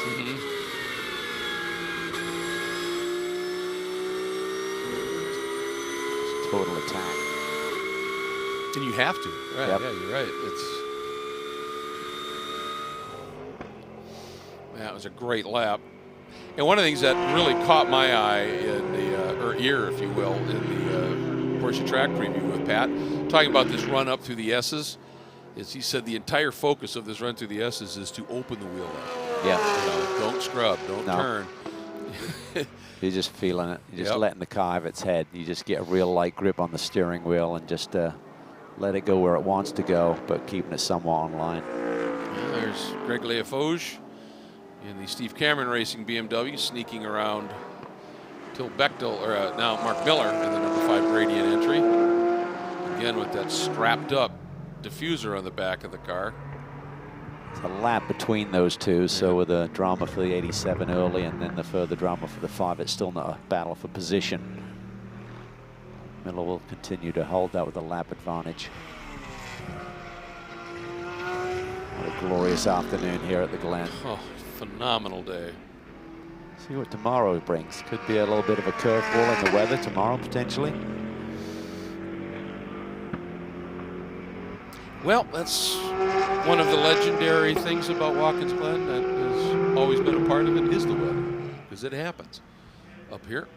It's total attack. And you have to, right? Yep. Yeah, you're right. That was a great lap. And one of the things that really caught my eye in the, or ear, if you will, in the Porsche track preview with Pat, talking about this run up through the S's, is he said the entire focus of this run through the S's is to open the wheel up. Yeah. You know, don't scrub, don't turn. You're just feeling it. You're just letting the car have its head. You just get a real light grip on the steering wheel and just let it go where it wants to go, but keeping it somewhat on line. There's Greg Leafoge in the Steve Cameron Racing BMW sneaking around Till Bechtel, or now Mark Miller in the number 5 gradient entry. Again with that strapped up diffuser on the back of the car. It's a lap between those two, so with the drama for the 87 early and then the further drama for the 5, it's still not a battle for position. Miller will continue to hold that with a lap advantage. What a glorious afternoon here at the Glen. Oh, phenomenal day. See what tomorrow brings. Could be a little bit of a curveball in the weather tomorrow, potentially. Well, that's one of the legendary things about Watkins Glen that has always been a part of it, is the weather, because it happens up here.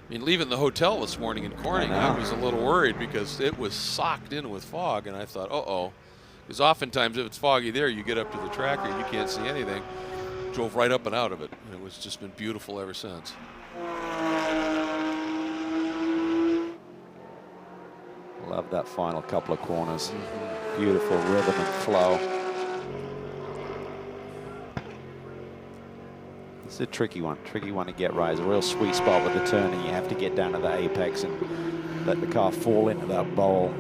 I mean, leaving the hotel this morning in Corning, I was a little worried because it was socked in with fog, and I thought, uh-oh. Because oftentimes if it's foggy there, you get up to the tracker, you can't see anything. Drove right up and out of it, and it was just been beautiful ever since. Love that final couple of corners. Beautiful rhythm and flow. It's a tricky one to get right. It's a real sweet spot with the turning. You have to get down to the apex and let the car fall into that bowl.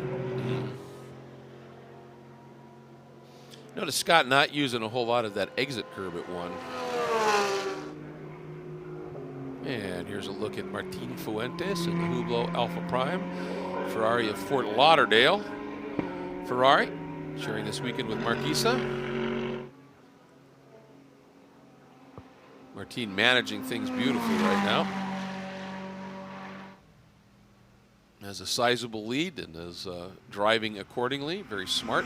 Notice Scott not using a whole lot of that exit curb at 1. And here's a look at Martin Fuentes in the Hublot Alpha Prime. Ferrari of Fort Lauderdale. Ferrari sharing this weekend with Marquisa. Martin managing things beautifully right now. Has a sizable lead and is driving accordingly. Very smart.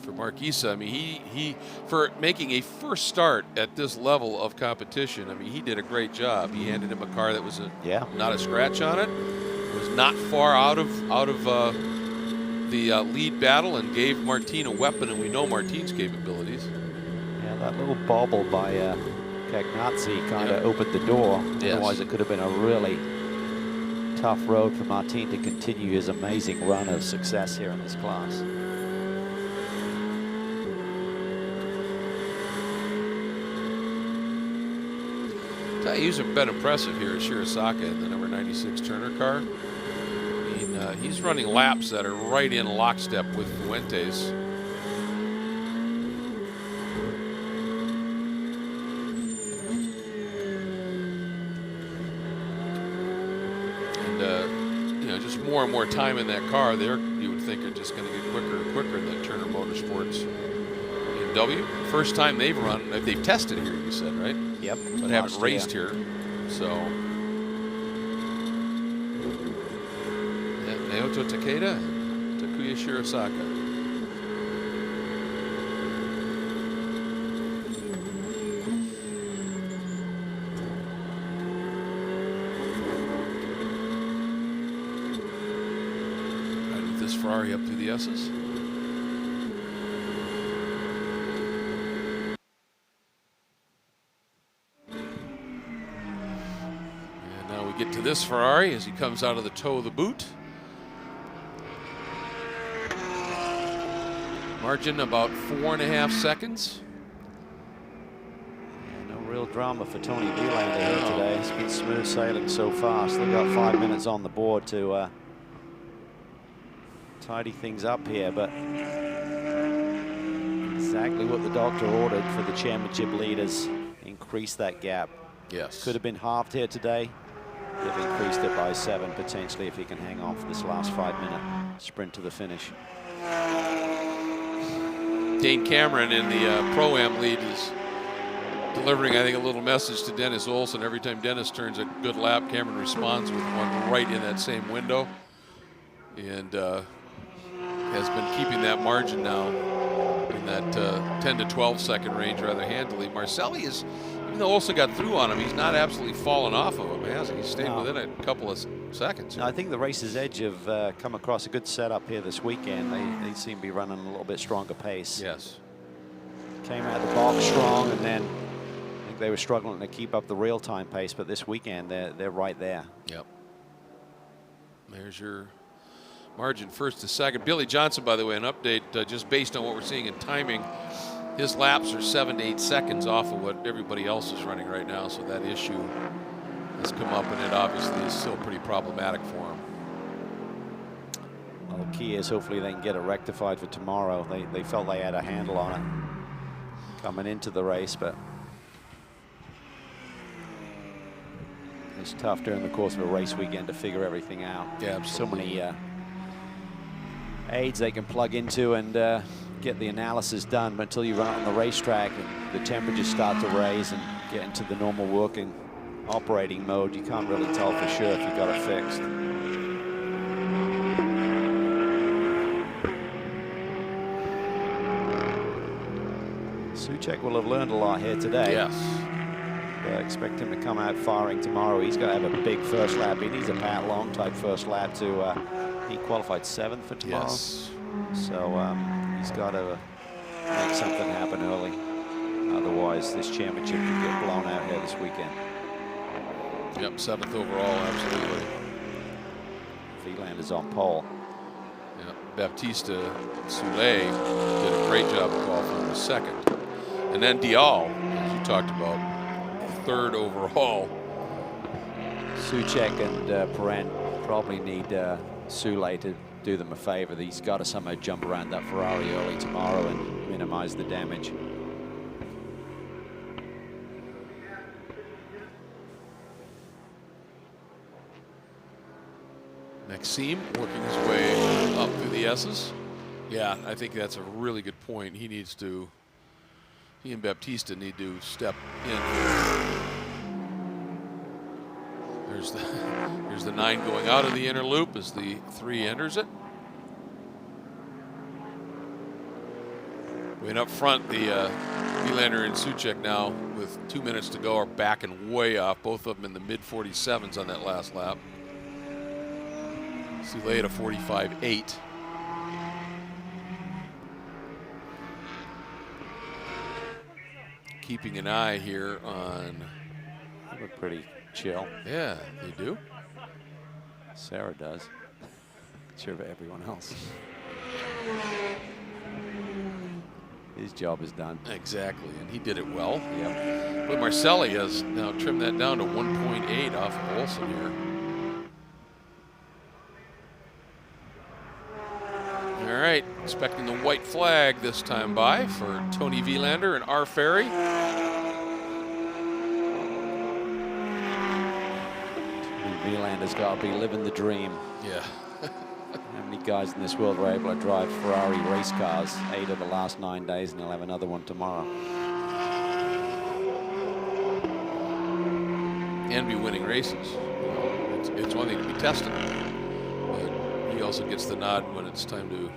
For Marquisa, I mean, he for making a first start at this level of competition, I mean, he did a great job. He handed him a car that was not a scratch on it, was not far out of the lead battle, and gave Martin a weapon, and we know Martin's capabilities. Yeah, that little bobble by Cagnazzi kind of opened the door. Yes. Otherwise, it could have been a really tough road for Martin to continue his amazing run of success here in this class. He's been impressive here at Shirosaka in the number 96 Turner car. I mean, he's running laps that are right in lockstep with Fuentes. And, you know, just more and more time in that car there, you would think are just going to get quicker and quicker in that Turner Motorsports BMW. First time they've run, they've tested here, you said, right? Yep. But haven't raced here, so. Yeah, Naoto Takeda and Takuya Shirosaka. Right with this Ferrari up through the S's. And now we get to this Ferrari as he comes out of the toe of the boot. Margin about 4.5 seconds. No real drama for Tony Vilander here today. It's been smooth sailing so far. Still got 5 minutes on the board to tidy things up here, but exactly what the doctor ordered for the championship leaders. Increase that gap. Yes. Could have been halved here today. They've increased it by 7 potentially if he can hang on for this last 5-minute sprint to the finish. Dane Cameron in the Pro-Am lead is delivering, I think, a little message to Dennis Olsen. Every time Dennis turns a good lap, Cameron responds with one right in that same window. And has been keeping that margin now in that 10 to 12 second range rather handily. Marcelli is, even though Olsen got through on him, he's not absolutely fallen off of him, has he? He's stayed within a couple of seconds. No, I think the Racer's Edge have come across a good setup here this weekend. They seem to be running a little bit stronger pace. Yes. Came out of the box strong, and then I think they were struggling to keep up the real-time pace, but this weekend they're right there. Yep. There's your margin first to second. Billy Johnson, by the way, an update just based on what we're seeing in timing. His laps are 7 to 8 seconds off of what everybody else is running right now, so that issue has come up, and it obviously is still pretty problematic for him. Well, the key is hopefully they can get it rectified for tomorrow. They felt they had a handle on it coming into the race, but it's tough during the course of a race weekend to figure everything out. Yeah, absolutely. So many aids they can plug into and get the analysis done, but until you run on the racetrack and the temperatures start to raise and get into the normal working operating mode, you can't really tell for sure if you got it fixed. Souček will have learned a lot here today. Yes. Expect him to come out firing tomorrow. He's got to have a big first lap. He needs a Pat Long type first lap to, he qualified 7th for tomorrow. Yes. So he's got to make something happen early. Otherwise, this championship could get blown out here this weekend. Yep, 7th overall, absolutely. Vilander's on pole. Yeah, Baptista Soule did a great job of qualifying the 2nd. And then Dial, as you talked about, 3rd overall. Souček and Perrin probably need Soule to do them a favor. He's got to somehow jump around that Ferrari early tomorrow and minimize the damage. Maxime working his way up through the S's. Yeah, I think that's a really good point. He needs to, he and Baptista need to step in. Here's the 9 going out of the inner loop as the 3 enters it. And up front, the Vilander and Souček now with 2 minutes to go are backing way off. Both of them in the mid 47s on that last lap. Soule at a 45.8. Keeping an eye here on. They look pretty chill. Yeah, they do. Sarah does. Sure about everyone else. His job is done. Exactly, and he did it well. Yep. But Marcelli has now trimmed that down to 1.8 off of Olsen here. All right, expecting the white flag this time by for Tony Vilander and R. Ferry. Vilander's got to be living the dream. Yeah. How many guys in this world are able to drive Ferrari race cars? 8 of the last 9 days, and he'll have another one tomorrow. And be winning races. It's one thing to be tested, but he also gets the nod when it's time to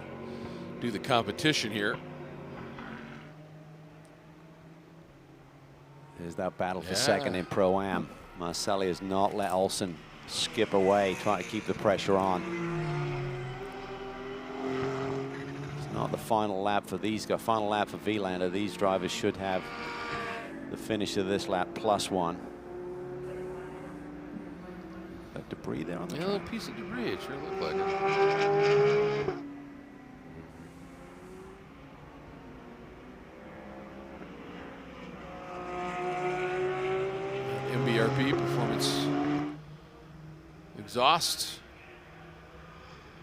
do the competition here. There's that battle for second in Pro-Am. Marcelli has not let Olsen skip away, trying to keep the pressure on. Not the final lap for these guys. Final lap for Vilander. These drivers should have the finish of this lap +1. That debris there on the little piece of debris. It sure looked like it. MBRP performance exhaust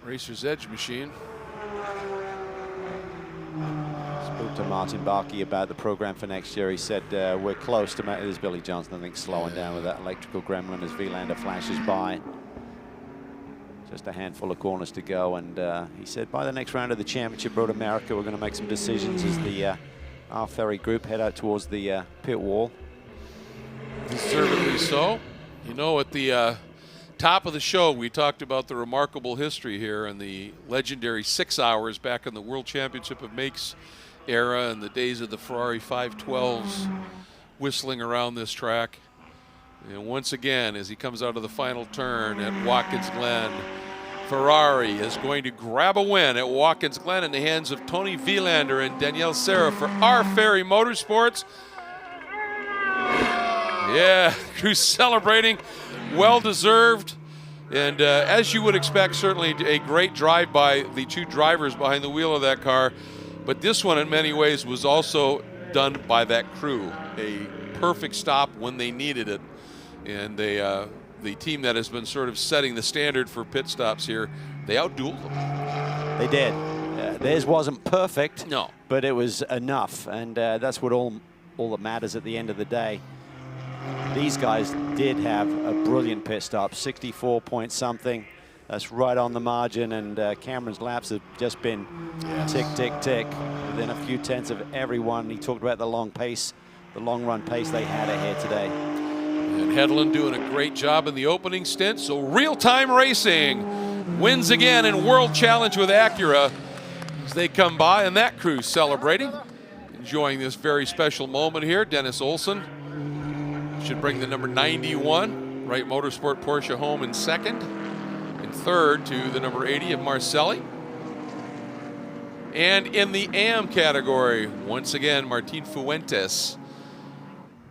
Racer's Edge machine. Spoke to Martin Barkey about the program for next year. He said we're close to, there's Billy Johnson, I think, slowing down with that electrical gremlin as Vilander flashes by. Just a handful of corners to go, and he said by the next round of the Championship Road America, we're going to make some decisions as the R Ferry group head out towards the pit wall. Deservedly so. You know, at the top of the show, we talked about the remarkable history here and the legendary 6 hours back in the World Championship of Makes era and the days of the Ferrari 512s whistling around this track. And once again, as he comes out of the final turn at Watkins Glen, Ferrari is going to grab a win at Watkins Glen in the hands of Tony Vilander and Danielle Serra for R Ferry Motorsports. Yeah, crew celebrating, well-deserved. And as you would expect, certainly a great drive by the two drivers behind the wheel of that car. But this one, in many ways, was also done by that crew. A perfect stop when they needed it. And they, the team that has been sort of setting the standard for pit stops here, they outdueled them. They did. Theirs wasn't perfect, no, but it was enough. And that's what all that matters at the end of the day. These guys did have a brilliant pit stop, 64 point something. That's right on the margin, and Cameron's laps have just been tick, tick, tick, within a few tenths of everyone. He talked about the long pace, the long run pace they had ahead today. And Hedlund doing a great job in the opening stint. So real-time racing wins again in World Challenge with Acura as they come by, and that crew's celebrating, enjoying this very special moment here. Dennis Olsen should bring the number 91 Wright Motorsport Porsche home in second. Third to the number 80 of Marcelli. And in the AM category, once again, Martin Fuentes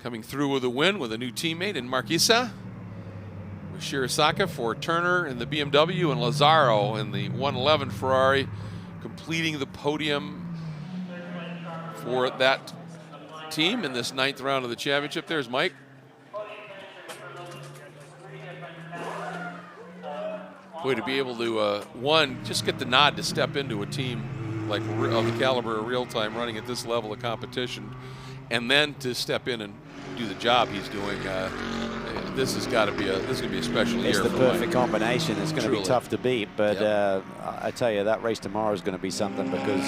coming through with a win with a new teammate in Marquisa. With Shirazaka for Turner in the BMW and Lazzaro in the 111 Ferrari, completing the podium for that team in this 9th round of the championship. There's Mike. Boy, to be able to, one, just get the nod to step into a team like of the caliber of Real Time running at this level of competition, and then to step in and do the job he's doing. This is going to be a special year. It's the for perfect Mike. combination. It's going to be tough to beat, but Yep. I tell you, that race tomorrow is going to be something because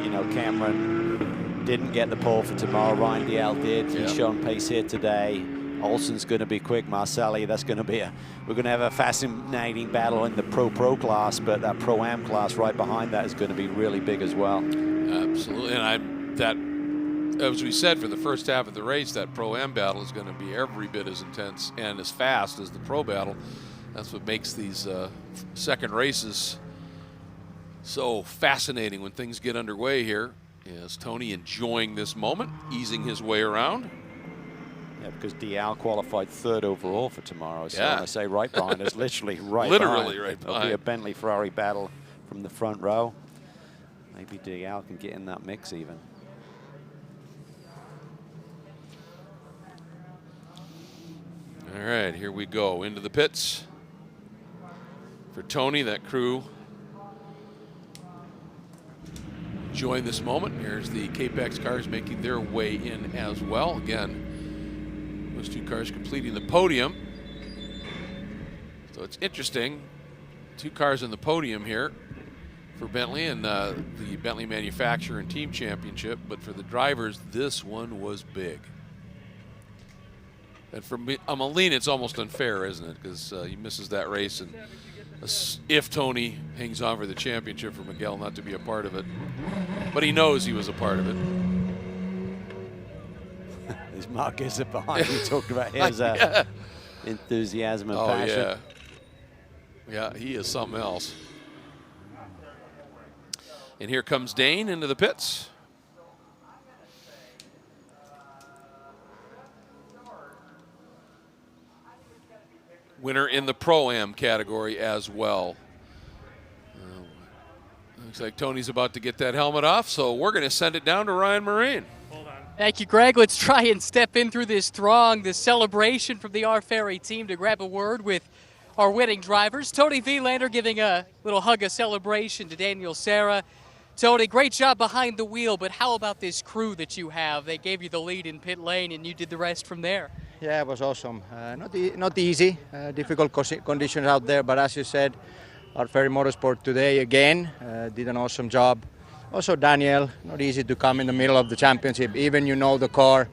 you know, Cameron didn't get the pole for tomorrow. Ryan Dial did. He's shown pace here today. Olsen's going to be quick. Marcelli, that's going to be we're going to have a fascinating battle in the Pro class, but that Pro-Am class right behind that is going to be really big as well. Absolutely, and that, as we said, for the first half of the race, that Pro-Am battle is going to be every bit as intense and as fast as the Pro battle. That's what makes these second races so fascinating when things get underway here. Is Tony enjoying this moment, easing his way around? Yeah, because Dial qualified 3rd overall for tomorrow. So when I say right behind us, literally right literally behind. right It'll behind. be a Bentley Ferrari battle from the front row. Maybe Dial can get in that mix even. All right, here we go into the pits for Tony. That crew enjoying this moment. Here's the Capex cars making their way in as well. Again, those two cars completing the podium. So it's interesting. 2 cars in the podium here for Bentley and the Bentley Manufacturer and Team Championship. But for the drivers, this one was big. And for Moline, it's almost unfair, isn't it? Because he misses that race, and if Tony hangs on for the championship, for Miguel not to be a part of it. But he knows he was a part of it. There's Marquez behind. We talked about his enthusiasm and passion. Yeah, he is something else. And here comes Dane into the pits. Winner in the Pro-Am category as well. Looks like Tony's about to get that helmet off, so we're going to send it down to Ryan Marine. Thank you, Greg. Let's try and step in through this throng, this celebration from the R Ferry team to grab a word with our winning drivers. Tony Vilander giving a little hug of celebration to Daniel Serra. Tony, great job behind the wheel, but how about this crew that you have? They gave you the lead in pit lane, and you did the rest from there. Yeah, it was awesome. Not easy, difficult conditions out there, but as you said, our Ferry Motorsport today again did an awesome job. Also Daniel, not easy to come in the middle of the championship. Even you know the car,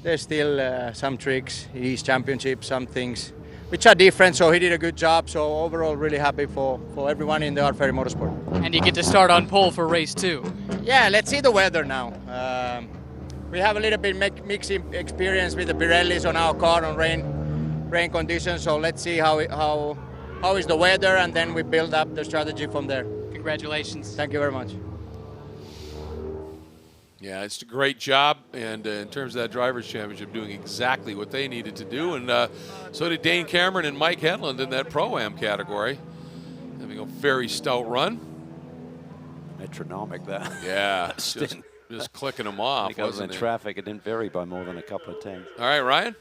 there's still some tricks, his championship, some things which are different, so he did a good job. So overall really happy for everyone in the R Ferry Motorsport. And you get to start on pole for race 2. Yeah, let's see the weather now. We have a little bit mixed experience with the Pirellis on our car on rain conditions, so let's see how is the weather, and then we build up the strategy from there. Congratulations. Thank you very much. Yeah, it's a great job, and in terms of that Drivers' Championship, doing exactly what they needed to do, and so did Dane Cameron and Mike Hedlund in that Pro-Am category, having a very stout run. Metronomic, that. Yeah, just clicking them off, wasn't it? Traffic, it didn't vary by more than a couple of tenths. All right, Ryan?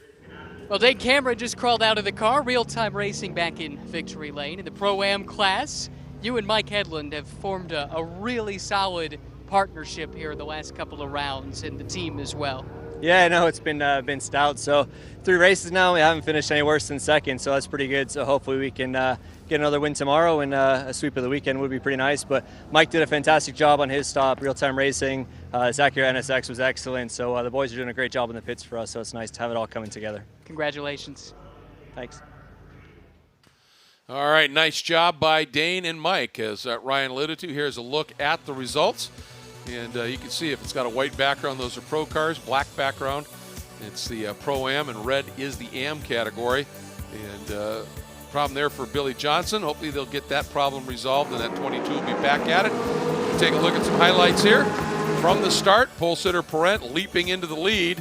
Well, Dane Cameron just crawled out of the car, real-time racing back in victory lane in the Pro-Am class. You and Mike Hedlund have formed a really solid partnership here in the last couple of rounds, and the team as well. Yeah, no, it's been stout. So 3 races now, we haven't finished any worse than second, so that's pretty good. So hopefully we can get another win tomorrow, and a sweep of the weekend would be pretty nice. But Mike did a fantastic job on his stop, real-time racing. His Acura NSX was excellent, so the boys are doing a great job in the pits for us, so it's nice to have it all coming together. Congratulations. Thanks. All right, nice job by Dane and Mike. As Ryan alluded to, here's a look at the results. And you can see if it's got a white background, those are pro cars, black background, it's the Pro-Am, and red is the Am category. And problem there for Billy Johnson. Hopefully they'll get that problem resolved, and that 22 will be back at it. We'll take a look at some highlights here. From the start, pole sitter Parent leaping into the lead.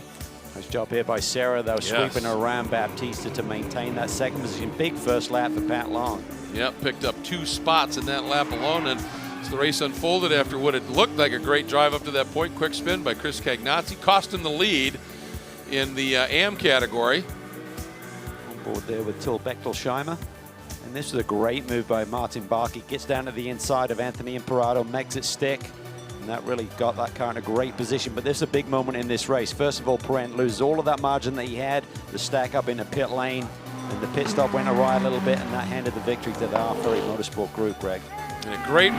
Nice job here by Serra, though, sweeping around Baptista to maintain that second position. Big first lap for Pat Long. Yep, picked up 2 spots in that lap alone, and as the race unfolded after what had looked like a great drive up to that point, quick spin by Chris Cagnazzi, cost him the lead in the Am category. On board there with Till Bechtelsheimer. And this was a great move by Martin Barkey. Gets down to the inside of Anthony Imperato, makes it stick. And that really got that car in a great position. But there's a big moment in this race. First of all, Parent loses all of that margin that he had to stack up in the pit lane. And the pit stop went awry a little bit, and that handed the victory to the R Ferry Motorsport Group, Greg. And a great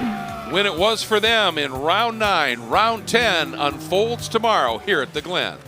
win it was for them in round 9. Round 10 unfolds tomorrow here at the Glen.